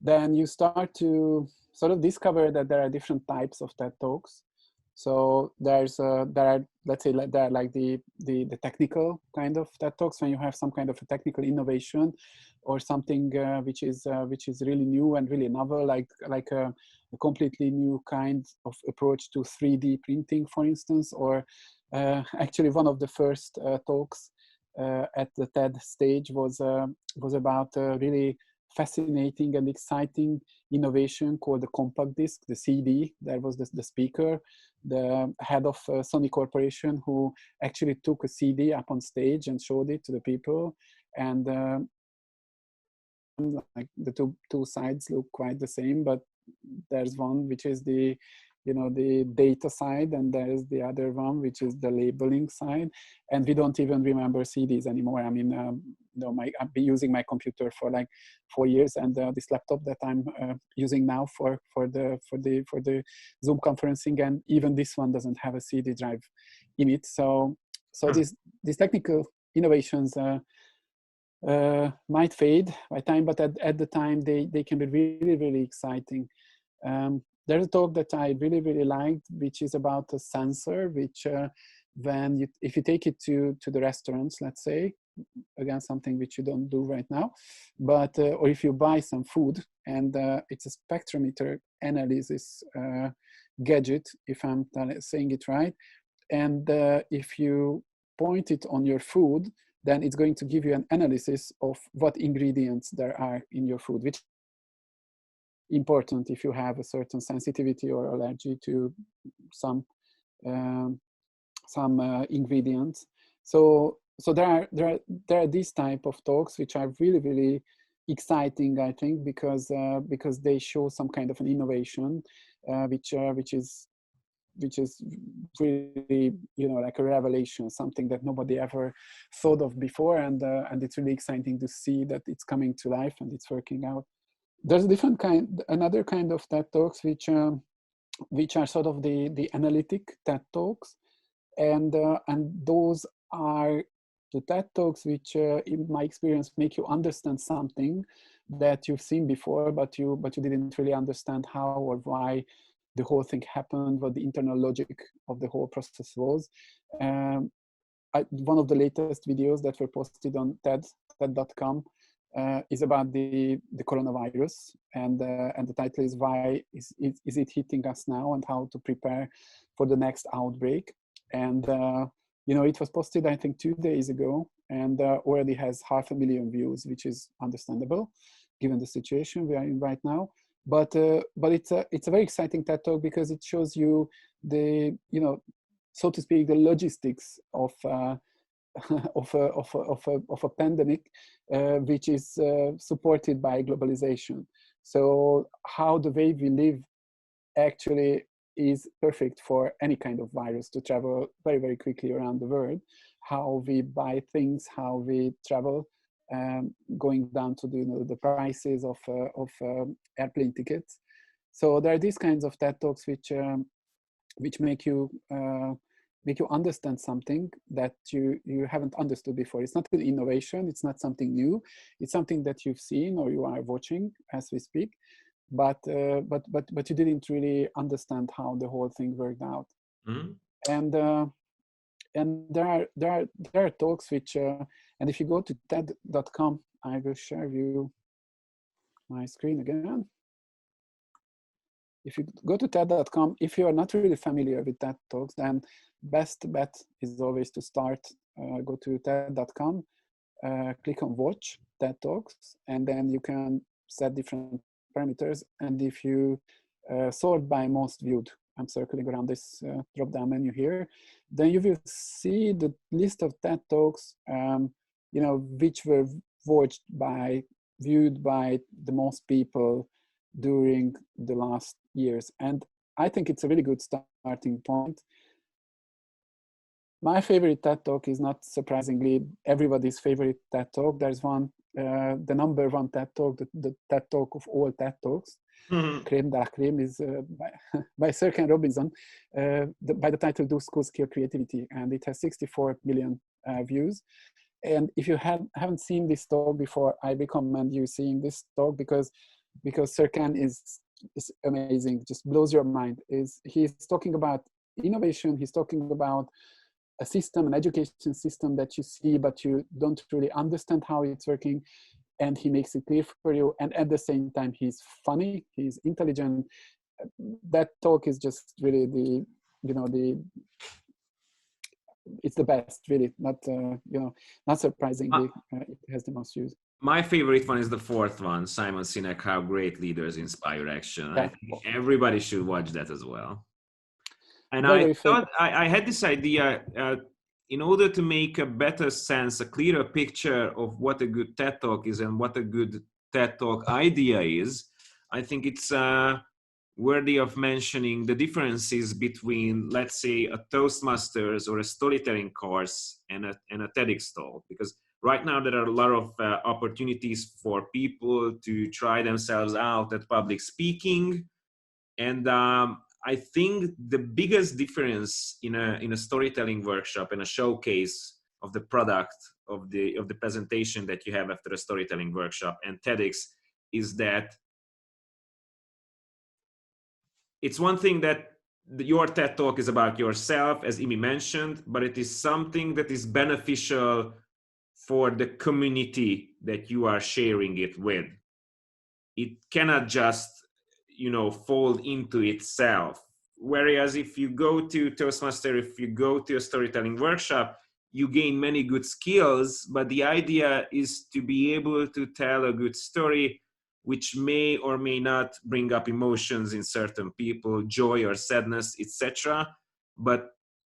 then you start to sort of discover that there are different types of TED Talks. So there are, let's say, there are like the technical kind of TED Talks, when you have some kind of a technical innovation or something which is really new and really novel, like a completely new kind of approach to 3D printing, for instance. Or actually, one of the first talks at the TED stage was about really fascinating and exciting innovation called the compact disc, the CD. There was the speaker, the head of Sony Corporation, who actually took a CD up on stage and showed it to the people. And like the two sides look quite the same, but there's one which is the the data side, and there's the other one, which is the labeling side. And we don't even remember CDs anymore. I mean, I've been using my computer for like 4 years, and this laptop that I'm using now for the Zoom conferencing, and even this one doesn't have a CD drive in it. So these technical innovations might fade by time, but at the time they can be really, really exciting. There's a talk that I really, really liked, which is about a sensor, which if you take it to the restaurants, let's say, again, something which you don't do right now, but or if you buy some food, and it's a spectrometer analysis gadget, if I'm saying it right, and if you point it on your food, then it's going to give you an analysis of what ingredients there are in your food, which is important if you have a certain sensitivity or allergy to some ingredients. So there are these type of talks which are really, really exciting, I think, because they show some kind of an innovation, which is really, like a revelation, something that nobody ever thought of before, and it's really exciting to see that it's coming to life and it's working out. There's another kind of TED Talks which are sort of the analytic TED Talks, and those are the TED Talks which, in my experience, make you understand something that you've seen before, but you didn't really understand how or why the whole thing happened, what the internal logic of the whole process was. One of the latest videos that were posted on TED.com is about the coronavirus, and the title is "Why is it hitting us now, and how to prepare for the next outbreak." And it was posted, I think, 2 days ago, and already has 500,000 views, which is understandable given the situation we are in right now. But it's a very exciting TED Talk because it shows you the, so to speak, the logistics of a pandemic, which is supported by globalization. So how the way we live actually is perfect for any kind of virus to travel very, very quickly around the world. How we buy things, how we travel, going down to the prices of airplane tickets. So there are these kinds of TED Talks which make you understand something that you haven't understood before. It's not an innovation. It's not something new. It's something that you've seen or you are watching as we speak, but you didn't really understand how the whole thing worked out. Mm-hmm. And there are talks which, and if you go to TED.com, I will share you my screen again. If you go to TED.com, if you are not really familiar with TED Talks, then best bet is always to start, go to TED.com, click on Watch TED Talks, and then you can set different parameters. And if you sort by most viewed, I'm circling around this drop-down menu here, then you will see the list of TED Talks, which were viewed by the most people during the last years. And I think it's a really good starting point. My favorite TED Talk is, not surprisingly, everybody's favorite TED Talk. There's one, the number one TED Talk, the TED Talk of all TED Talks. Mm-hmm. Creme de la Creme is by Sir Ken Robinson, by the title "Do Schools Kill Creativity?" And it has 64 million views. And if you haven't seen this talk before, I recommend you seeing this talk because Sir Ken is amazing, just blows your mind. He's talking about innovation. He's talking about a system, an education system that you see, but you don't really understand how it's working. And he makes it clear for you. And at the same time, he's funny, he's intelligent. That talk is just really it's the best, really. Not surprisingly, it has the most views.
My favorite one is the fourth one, Simon Sinek, How Great Leaders Inspire Action. Yeah. I think everybody should watch that as well. And I thought I had this idea, in order to make a better sense, a clearer picture of what a good TED Talk is and what a good TED Talk idea is, I think it's worthy of mentioning the differences between, let's say, a Toastmasters or a storytelling course and a TEDx talk, because right now there are a lot of opportunities for people to try themselves out at public speaking, and I think the biggest difference in a storytelling workshop and a showcase of the product of the presentation that you have after a storytelling workshop and TEDx is that it's one thing that your TED Talk is about yourself, as Imi mentioned, but it is something that is beneficial for the community that you are sharing it with. It cannot just, fold into itself. Whereas if you go to Toastmaster, if you go to a storytelling workshop, you gain many good skills, but the idea is to be able to tell a good story which may or may not bring up emotions in certain people, joy or sadness, etc. But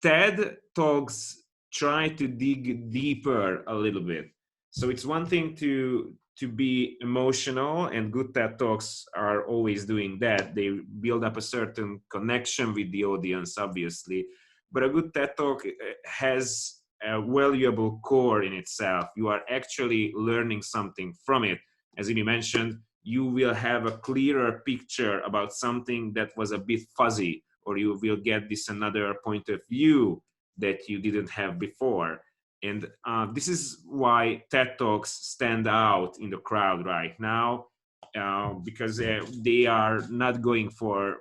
TED Talks try to dig deeper a little bit. So it's one thing to be emotional, and good TED Talks are always doing that. They build up a certain connection with the audience, obviously. But a good TED Talk has a valuable core in itself. You are actually learning something from it. As you mentioned, you will have a clearer picture about something that was a bit fuzzy, or you will get this another point of view that you didn't have before. And this is why TED Talks stand out in the crowd right now, because they are not going for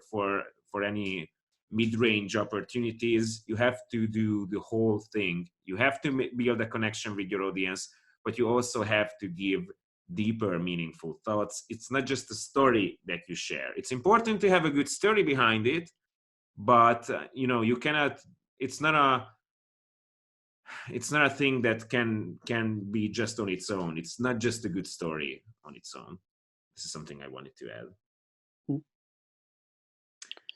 any mid-range opportunities. You have to do the whole thing. You have to build a connection with your audience, but you also have to give deeper, meaningful thoughts. It's not just a story that you share. It's important to have a good story behind it, but you cannot. It's not a thing that can be just on its own. It's not just a good story on its own. This is something I wanted to add.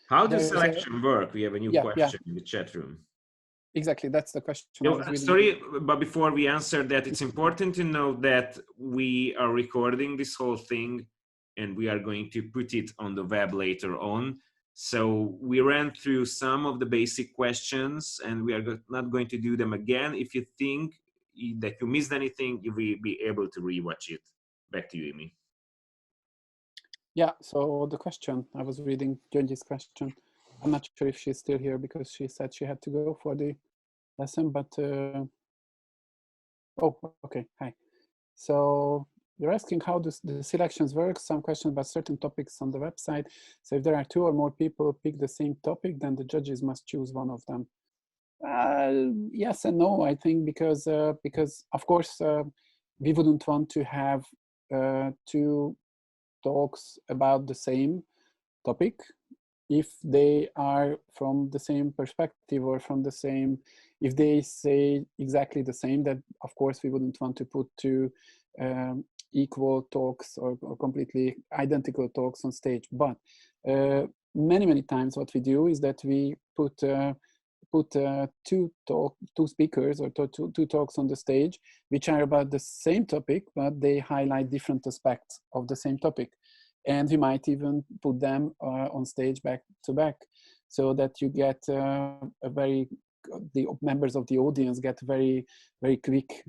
How does selection work? We have a new question in the chat room.
Exactly, that's the question.
Sorry, but before we answer that, it's important to know that we are recording this whole thing and we are going to put it on the web later on. So we ran through some of the basic questions and we are not going to do them again. If you think that you missed anything, you will be able to rewatch it. Back to you, Imi.
Yeah, so the question, I was reading Gyöngyi's question. I'm not sure if she's still here because she said she had to go for the lesson, but oh, okay, hi. So you're asking how the selections work, some questions about certain topics on the website. So if there are 2 or more people pick the same topic, then the judges must choose one of them. Yes and no, I think, because of course we wouldn't want to have 2 talks about the same topic if they are from the same perspective or from the same, if they say exactly the same, that of course we wouldn't want to put 2 equal talks or completely identical talks on stage. But many times what we do is that we put 2 speakers or 2 talks on the stage, which are about the same topic, but they highlight different aspects of the same topic. And we might even put them on stage back to back, so that you get the members of the audience get very quick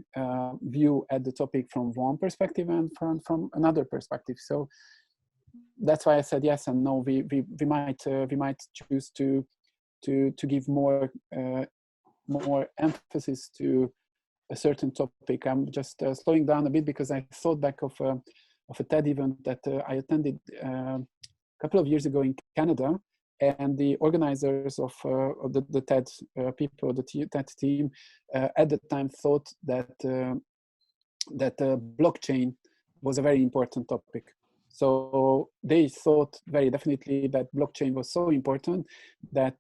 view at the topic from one perspective and from another perspective. So that's why I said yes and no. We might choose to give more emphasis to a certain topic. I'm just slowing down a bit because I thought back of a TED event that I attended a couple of years ago in Canada, and the organizers of the TED people, the TED team, at the time thought that blockchain was a very important topic. So they thought very definitely that blockchain was so important that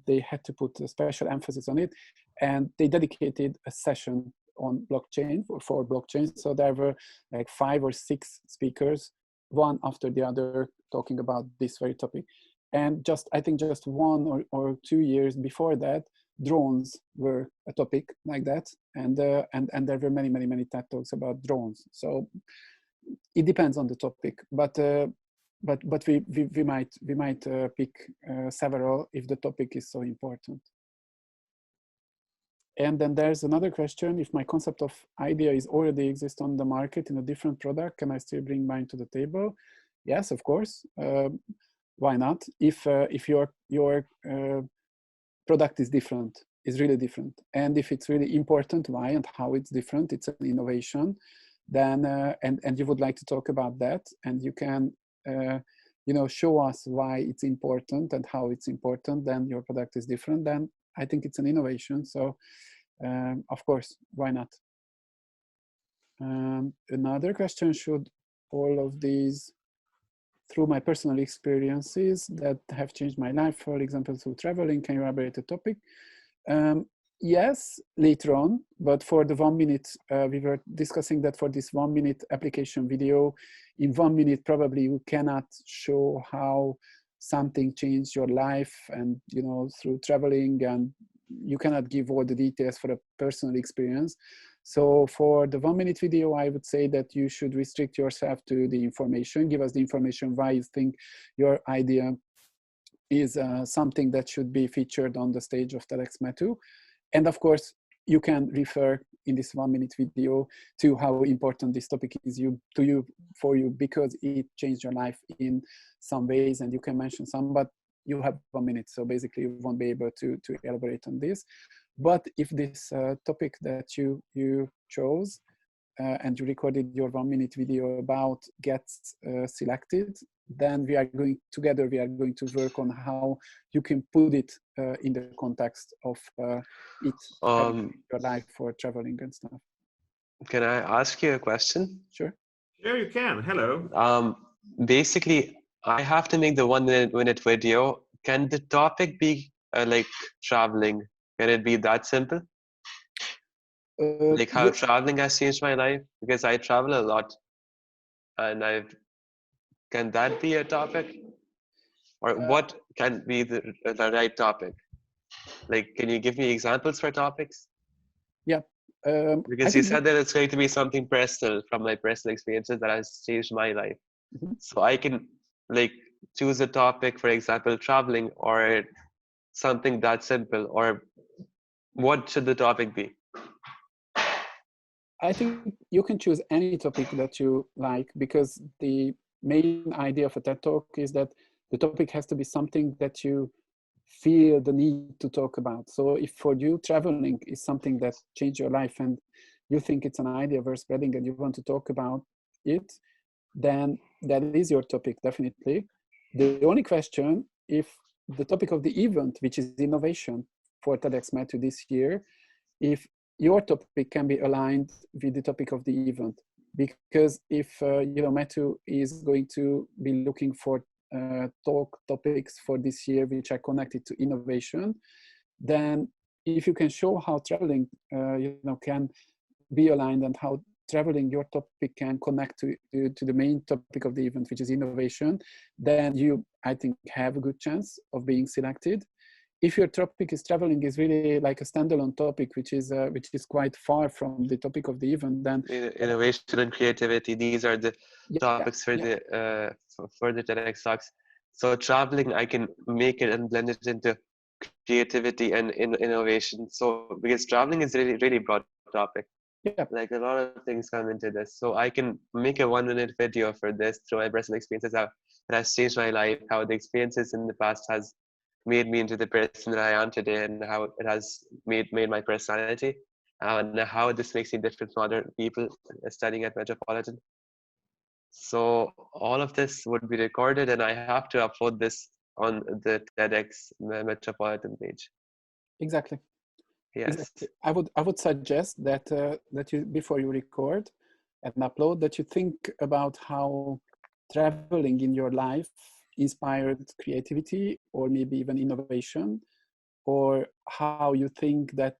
they had to put a special emphasis on it, and they dedicated a session on blockchain for blockchain. So there were like 5 or 6 speakers, one after the other, talking about this very topic. And I think just 1 or 2 years before that, drones were a topic like that, and there were many TED Talks about drones. So it depends on the topic, but but we might pick several if the topic is so important. And then there's another question: if my concept of idea is already exist on the market in a different product, can I still bring mine to the table? Yes, of course. Why not? If your product is different, is really different, and if it's really important, why and how it's different, it's an innovation, then and you would like to talk about that, and you can show us why it's important and how it's important, then your product is different, then I think it's an innovation. So of course, why not? Another question: should all of these through my personal experiences that have changed my life, for example, through traveling, can you elaborate the topic? Yes, later on, but for the 1 minute, we were discussing that for this 1 minute application video, in 1 minute, probably you cannot show how something changed your life and, through traveling, and you cannot give all the details for a personal experience. So for the 1 minute video, I would say that you should restrict yourself to the information, give us the information why you think your idea is something that should be featured on the stage of TEDxMETU. And of course, you can refer in this 1 minute video to how important this topic is for you, because it changed your life in some ways, and you can mention some, but you have 1 minute, so basically you won't be able to elaborate on this. But if this topic that you chose and you recorded your 1 minute video about gets selected, then we are going to work on how you can put it in the context of your life for traveling and stuff.
Can I ask you a question?
Sure.
Sure, you can. Hello.
Basically, I have to make the 1 minute video. Can the topic be like traveling? Can it be that simple? Like how traveling has changed my life? Because I travel a lot, and can that be a topic? Or what can be the right topic? Like, can you give me examples for topics?
Yeah.
Because you said that it's going to be something personal from my personal experiences that has changed my life.
Mm-hmm.
So I can like choose a topic, for example, traveling, or something that simple, or what should the topic be?
I think you can choose any topic that you like, because the main idea of a TED Talk is that the topic has to be something that you feel the need to talk about. So if for you traveling is something that changed your life and you think it's an idea worth spreading and you want to talk about it, then that is your topic, definitely. The only question, if the topic of the event, which is innovation for TEDxMETU this year, if your topic can be aligned with the topic of the event. Because if METU is going to be looking for talk topics for this year which are connected to innovation, then if you can show how traveling can be aligned and how traveling your topic can connect to the main topic of the event, which is innovation, then you, I think, have a good chance of being selected. If your topic is traveling is really like a standalone topic, which is quite far from the topic of the event, then
innovation and creativity, these are the topics for the TEDx Talks. So traveling, I can make it and blend it into creativity and innovation. So because traveling is really, really broad topic.
Yeah.
Like a lot of things come into this. So I can make a 1 minute video for this through my personal experiences, how it has changed my life, how the experiences in the past has made me into the person that I am today, and how it has made my personality, and how this makes me different from other people studying at Metropolitan. So all of this would be recorded, and I have to upload this on the TEDx Metropolitan page.
Exactly.
Yes.
Exactly. I would suggest that that you, before you record and upload, that you think about how traveling in your life inspired creativity or maybe even innovation, or how you think that,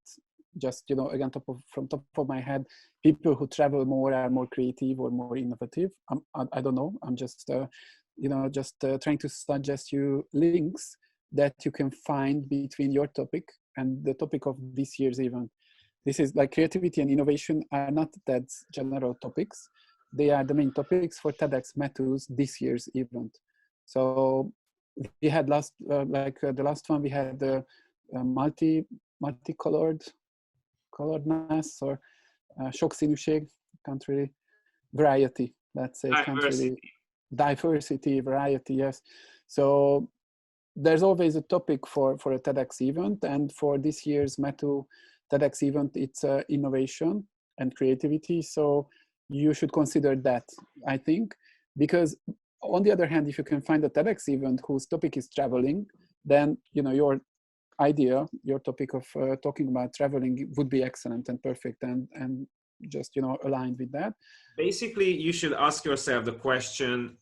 just again, from top of my head, people who travel more are more creative or more innovative. I don't know. I'm just trying to suggest you links that you can find between your topic and the topic of this year's event. This is like creativity and innovation are not TED's general topics. They are the main topics for TEDxMETU's this year's event. So we had the last one we had the multicolored mass, or sokszínűség, can't really, variety, let's say, can't really, diversity, variety, yes. So there's always a topic for a TEDx event, and for this year's METU TEDx event, it's innovation and creativity. So you should consider that, I think, because on the other hand, if you can find a TEDx event whose topic is traveling, then your idea, your topic of talking about traveling would be excellent and perfect, and just aligned with that.
Basically, you should ask yourself the question: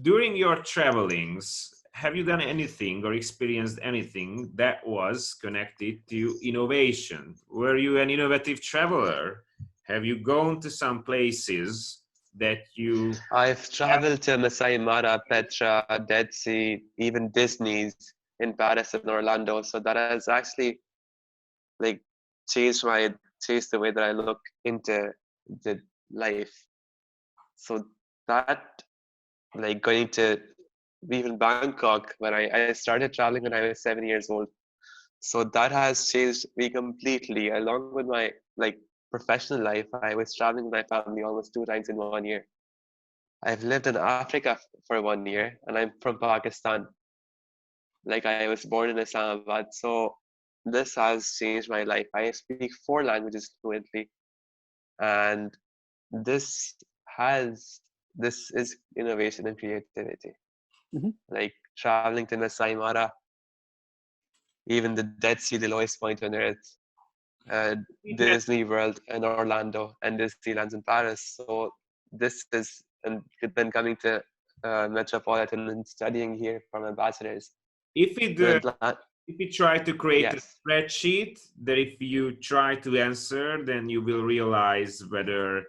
during your travelings, have you done anything or experienced anything that was connected to innovation? Were you an innovative traveler? Have you gone to some places that you...
I've traveled to Masai Mara, Petra, Dead Sea, even Disney's in Paris and Orlando. So that has actually like changed the way that I look into the life. So that, like, going to even Bangkok, when I started traveling when I was 7 years old. So that has changed me completely. Along with my professional life, I was traveling with my family almost 2 times in 1 year. I've lived in Africa for 1 year, and I'm from Pakistan. Like, I was born in Islamabad. So this has changed my life. I speak 4 languages fluently, and this is innovation and creativity.
Mm-hmm.
Like traveling to Masai Mara, even the Dead Sea, the lowest point on earth, Disney World in Orlando, and Disneyland in Paris. So this is, and then coming to Metropolitan and studying here for my bachelor's.
If you try to create a spreadsheet that if you try to answer, then you will realize whether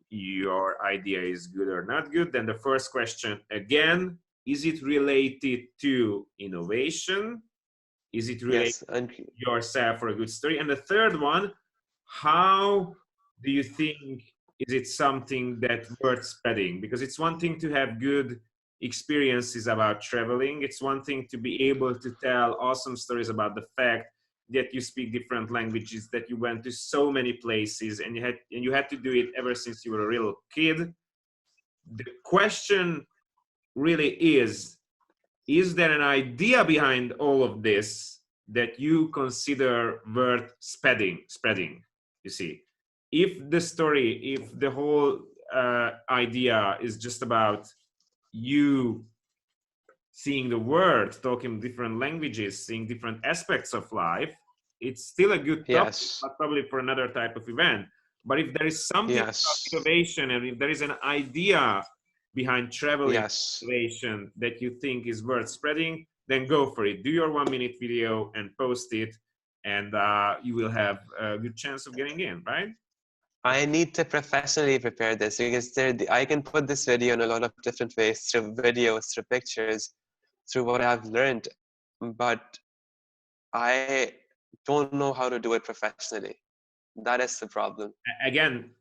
your idea is good or not good. Then the first question again, is it related to innovation? Is it related to yourself or a good story? And the third one, how do you think, is it something that's worth spreading? Because it's one thing to have good experiences about traveling. It's one thing to be able to tell awesome stories about the fact that you speak different languages, that you went to so many places, and you had to do it ever since you were a little kid. The question really is there an idea behind all of this that you consider worth spreading? You see, if the whole idea is just about you seeing the world, talking different languages, seeing different aspects of life, it's still a good topic, but probably for another type of event. But if there is something about innovation, and if there is an idea behind traveling innovation that you think is worth spreading, then go for it. Do your 1-minute video and post it, and you will have a good chance of getting in, right?
I need to professionally prepare this, because I can put this video in a lot of different ways, through videos, through pictures, through what I've learned, but I don't know how to do it professionally. That is the problem.
Again,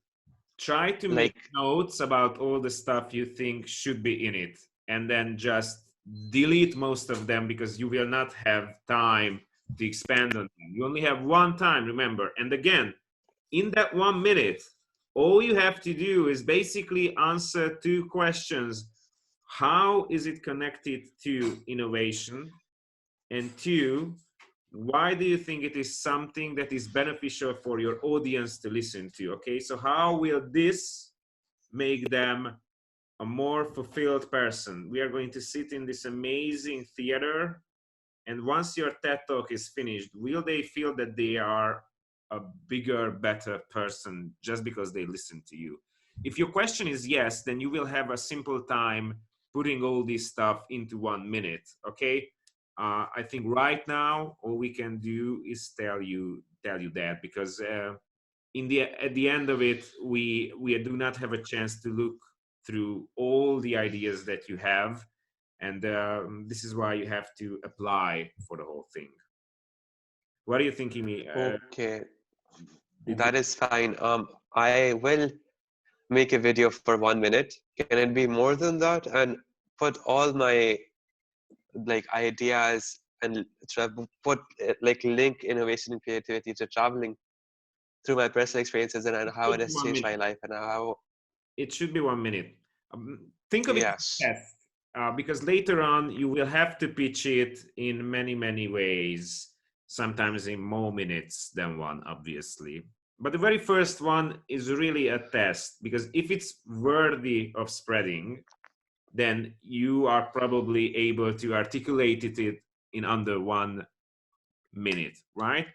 try to make notes about all the stuff you think should be in it, and then just delete most of them, because you will not have time to expand on them. You only have one time, remember. And again, in that 1 minute, all you have to do is basically answer 2 questions. How is it connected to innovation? And 2, why do you think it is something that is beneficial for your audience to listen to? Okay, so how will this make them a more fulfilled person? We are going to sit in this amazing theater, and once your TED Talk is finished, will they feel that they are a bigger, better person just because they listen to you? If your question is yes, then you will have a simple time putting all this stuff into 1 minute, okay? I think right now, all we can do is tell you that, because at the end of it, we do not have a chance to look through all the ideas that you have, and this is why you have to apply for the whole thing. What are you thinking, me?
Okay, that is fine. I will make a video for 1 minute. Can it be more than that? And put all my like ideas and put like link innovation and creativity to traveling through my personal experiences and how it has changed my life and how
it should be 1 minute. Think of it as
yes.
a test, because later on you will have to pitch it in many ways, sometimes in more minutes than one, obviously. But the very first one is really a test, because if it's worthy of spreading, then you are probably able to articulate it in under 1 minute, right?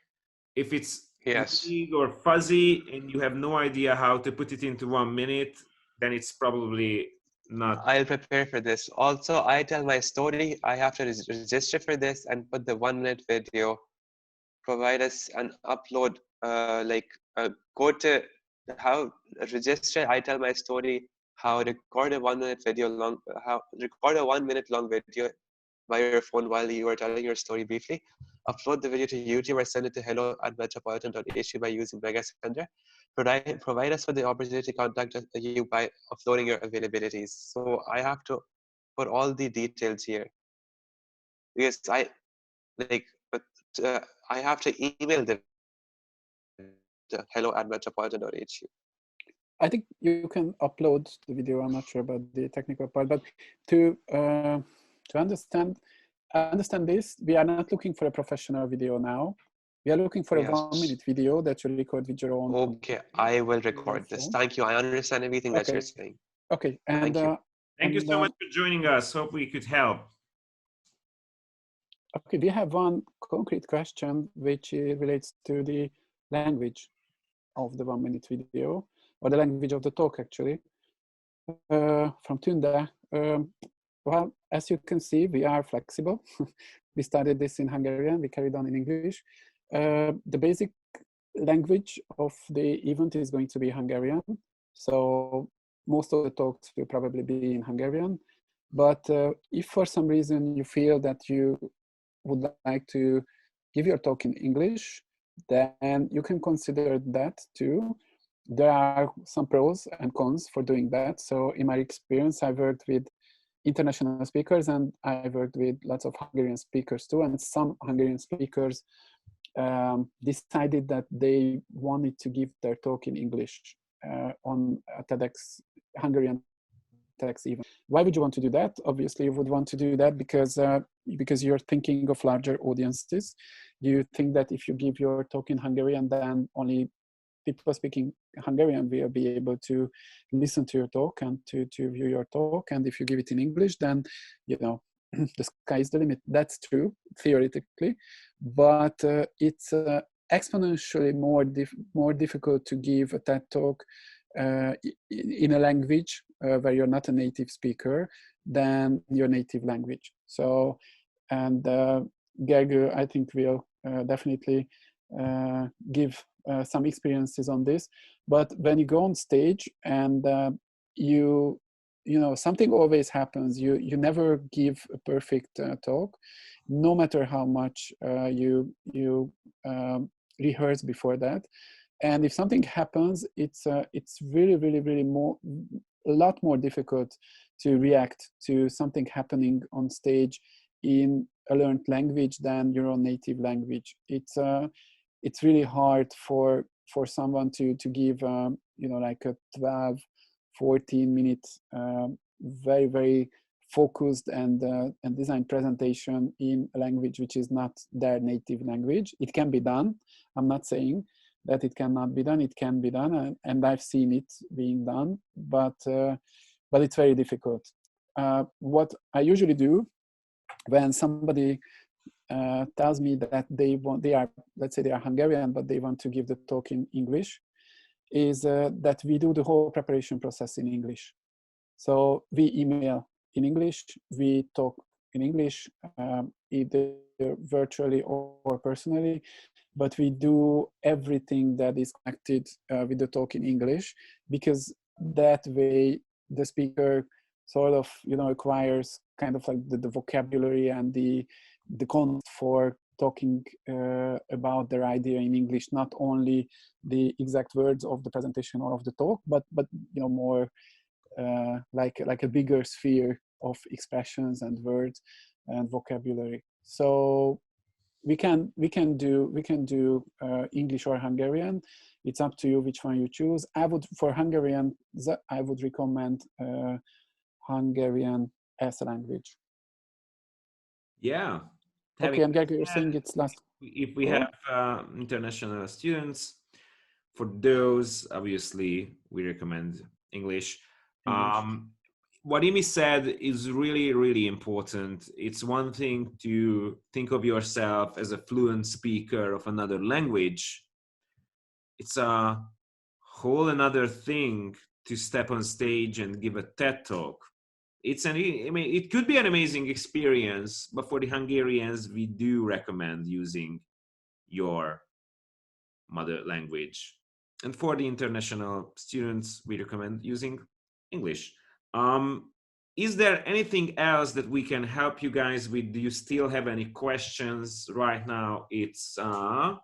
If it's
Yes.
vague or fuzzy and you have no idea how to put it into 1 minute, then it's probably not.
I'll prepare for this. Also, I tell my story. I have to register for this and put the 1 minute video, provide us and upload, go to how register. I tell my story, how record a 1 minute video long, how record a 1 minute long video by your phone while you are telling your story briefly. Upload the video to YouTube or send it to hello@metropolitan.hu by using Megasender. Provide us with the opportunity to contact you by uploading your availabilities. So I have to put all the details here because I have to email them to hello@metropolitan.hu.
I think you can upload the video. I'm not sure about the technical part, but to understand this, we are not looking for a professional video now. We are looking for a 1 minute video that you record with your own.
Okay, I will record this. Thank you. I understand everything that you're saying.
Okay, and
thank you so much for joining us. Hope we could help.
Okay, we have one concrete question which relates to the language of the 1 minute video, or the language of the talk actually, from Tunde. Well, as you can see, we are flexible. We started this in Hungarian, we carried on in English. The basic language of the event is going to be Hungarian. So most of the talks will probably be in Hungarian. But if for some reason you feel that you would like to give your talk in English, then you can consider that too. There are some pros and cons for doing that. So in my experience, I've worked with international speakers and I worked with lots of Hungarian speakers too. And some Hungarian speakers decided that they wanted to give their talk in English on a TEDx, Hungarian TEDx event. Why would you want to do that? Obviously, you would want to do that because you're thinking of larger audiences. You think that if you give your talk in Hungarian, then only people speaking Hungarian will be able to listen to your talk and to view your talk. And if you give it in English, then, you know, the sky is the limit. That's true, theoretically, but it's exponentially more difficult to give a TED talk in a language where you're not a native speaker than your native language. So, and Gergő, I think, will definitely give some experiences on this. But when you go on stage and you know, something always happens. You never give a perfect talk, no matter how much you rehearse before that. And if something happens, it's really a lot more difficult to react to something happening on stage in a learned language than your own native language. It's really hard for someone to give you know, like a 12-14 minute very focused and designed presentation in a language which is not their native language. It can be done. I'm not saying that it cannot be done. It can be done, and I've seen it being done, but it's very difficult. What I usually do when somebody tells me that let's say they are Hungarian, but they want to give the talk in English, is that we do the whole preparation process in English. So we email in English, we talk in English, either virtually or personally, but we do everything that is connected with the talk in English, because that way the speaker sort of, you know, acquires kind of like the vocabulary and the context for talking about their idea in English, not only the exact words of the presentation or of the talk, but you know, more like a bigger sphere of expressions and words and vocabulary. So we can do English or Hungarian. It's up to you which one you choose. For Hungarian, I would recommend Hungarian as a language.
Yeah.
Okay, and Gergely, you're saying it's last.
If we have international students, for those, obviously, we recommend English. What Imi said is really, really important. It's one thing to think of yourself as a fluent speaker of another language. It's a whole another thing to step on stage and give a TED talk. It could be an amazing experience, but for the Hungarians, we do recommend using your mother language. And for the international students, we recommend using English. Is there anything else that we can help you guys with? Do you still have any questions right now? It's the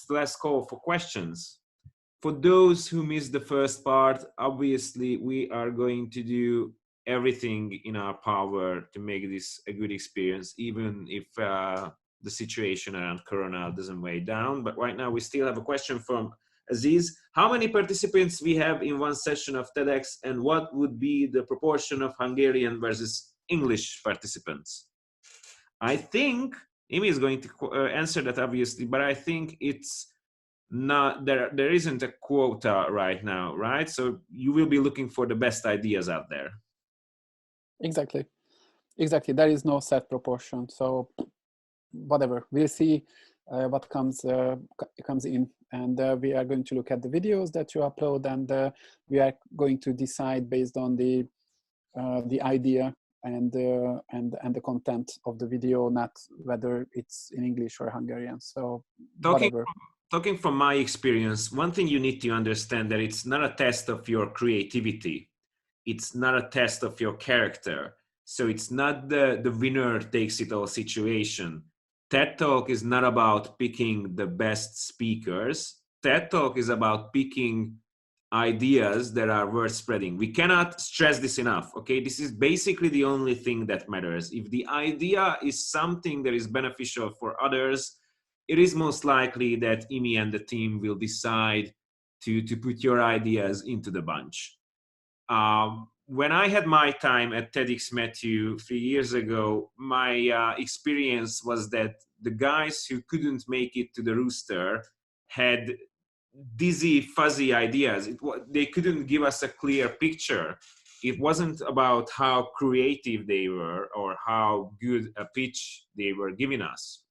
last call for questions. For those who missed the first part, obviously we are going to do everything in our power to make this a good experience, even if the situation around Corona doesn't weigh down. But right now we still have a question from Aziz. How many participants we have in one session of TEDx, and what would be the proportion of Hungarian versus English participants? I think Amy is going to answer that, obviously, but I think it's not there isn't a quota right now, right? So you will be looking for the best ideas out there.
Exactly. There is no set proportion. So whatever, we'll see what comes in, and we are going to look at the videos that you upload, and we are going to decide based on the idea and the content of the video, not whether it's in English or Hungarian. So
Talking from my experience, one thing you need to understand that it's not a test of your creativity. It's not a test of your character. So it's not the winner takes it all situation. TED Talk is not about picking the best speakers. TED Talk is about picking ideas that are worth spreading. We cannot stress this enough, okay? This is basically the only thing that matters. If the idea is something that is beneficial for others, it is most likely that Imi and the team will decide to put your ideas into the bunch. When I had my time at TEDxMETU 3 years ago, my experience was that the guys who couldn't make it to the rooster had dizzy, fuzzy ideas. They couldn't give us a clear picture. It wasn't about how creative they were or how good a pitch they were giving us.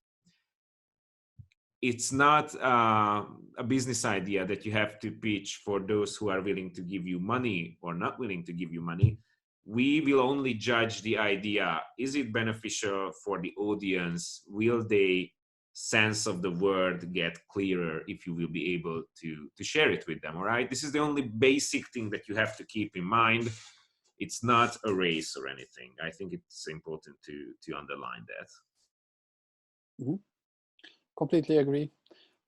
It's not a business idea that you have to pitch for those who are willing to give you money or not willing to give you money. We will only judge the idea. Is it beneficial for the audience? Will they sense of the word get clearer if you will be able to share it with them, all right? This is the only basic thing that you have to keep in mind. It's not a race or anything. I think it's important to underline that.
Mm-hmm. Completely agree.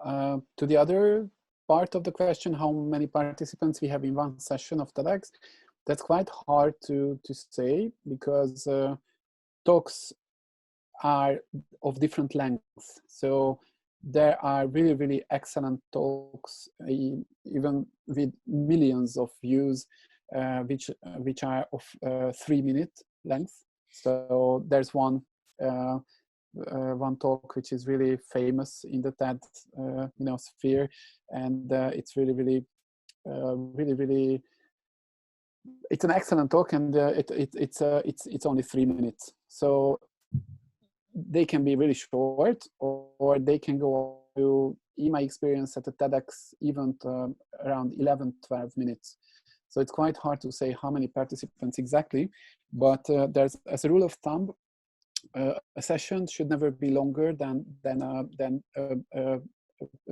To the other part of the question, how many participants we have in one session of TEDx, that's quite hard to say, because talks are of different lengths. So there are really, really excellent talks, even with millions of views, which are of 3-minute length. So there's one talk which is really famous in the TED sphere, and it's really it's an excellent talk, and it's only 3 minutes. So they can be really short, or they can go to, in my experience at the TEDx event, around 11-12 minutes. So it's quite hard to say how many participants exactly, but there's, as a rule of thumb, a session should never be longer than a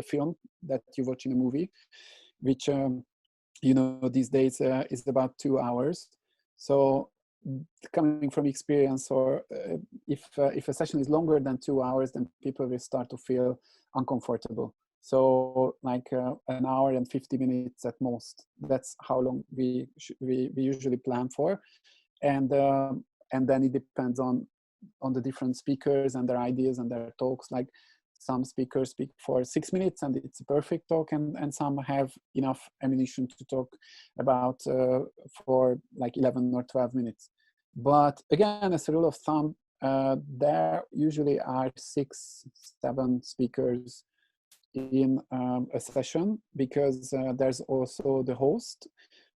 film that you watch in a movie, which these days is about 2 hours. So coming from experience, or if a session is longer than 2 hours, then people will start to feel uncomfortable. So like an hour and 50 minutes at most. That's how long we usually plan for. and then it depends on the different speakers and their ideas and their talks. Like some speakers speak for 6 minutes and it's a perfect talk, and some have enough ammunition to talk about for like 11 or 12 minutes. But again, as a rule of thumb, there usually are 6-7 speakers in a session, because there's also the host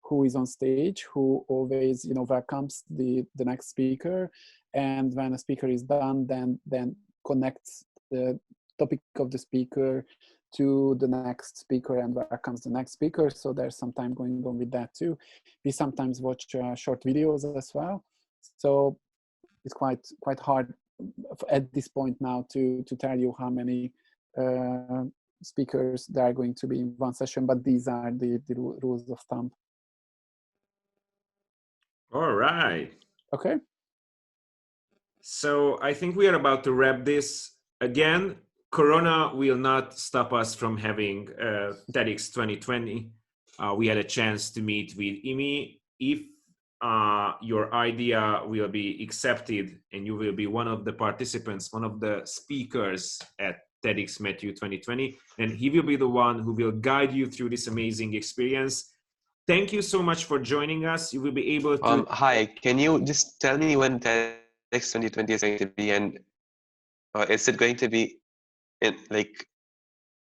who is on stage, who always welcomes the next speaker, and when a speaker is done, then connects the topic of the speaker to the next speaker and welcomes the next speaker. So there's some time going on with that too. We sometimes watch short videos as well. So it's quite hard at this point now to tell you how many speakers there are going to be in one session, but these are the rules of thumb.
All right.
Okay.
So I think we are about to wrap this. Again, Corona will not stop us from having TEDx 2020. We had a chance to meet with Imi. If your idea will be accepted and you will be one of the participants, one of the speakers at TEDxMETU 2020, and he will be the one who will guide you through this amazing experience. Thank you so much for joining us. You will be able to...
Hi, can you just tell me when TEDx 2020 is going to be, and is it going to be in like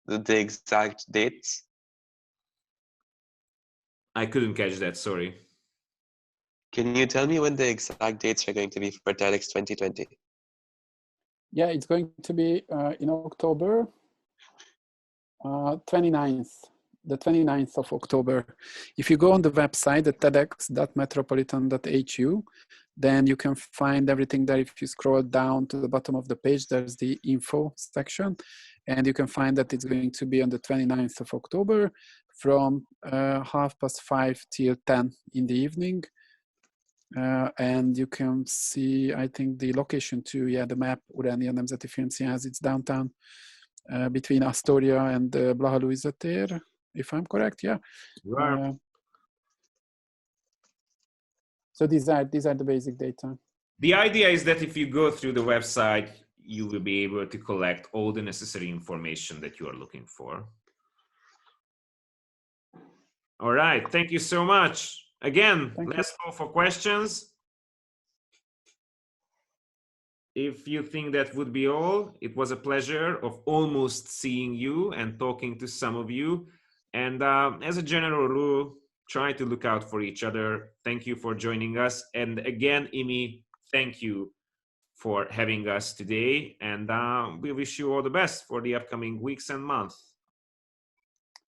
the exact dates?
I couldn't catch that, sorry.
Can you tell me when the exact dates are going to be for TEDx 2020?
Yeah, it's going to be in October 29th, the 29th of October. If you go on the website at tedx.metropolitan.hu, then you can find everything there. If you scroll down to the bottom of the page, there's the info section, and you can find that it's going to be on the 29th of October from 5:30 till 10 in the evening. And you can see, I think, the location too. Yeah, the map, Uránia Nemzeti Filmszínház, it's downtown between Astoria and Blaha Lujza tér, if I'm correct. Yeah.
Right.
So these are the basic data.
The idea is that if you go through the website, you will be able to collect all the necessary information that you are looking for. All right, thank you so much. Again, let's go for questions. If you think that would be all, it was a pleasure of almost seeing you and talking to some of you. And as a general rule, try to look out for each other. Thank you for joining us. And again, Imi, thank you for having us today. And we wish you all the best for the upcoming weeks and months.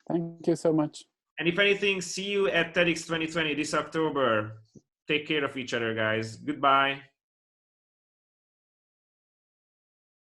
Thank you so much.
And if anything, see you at TEDx 2020 this October. Take care of each other, guys. Goodbye.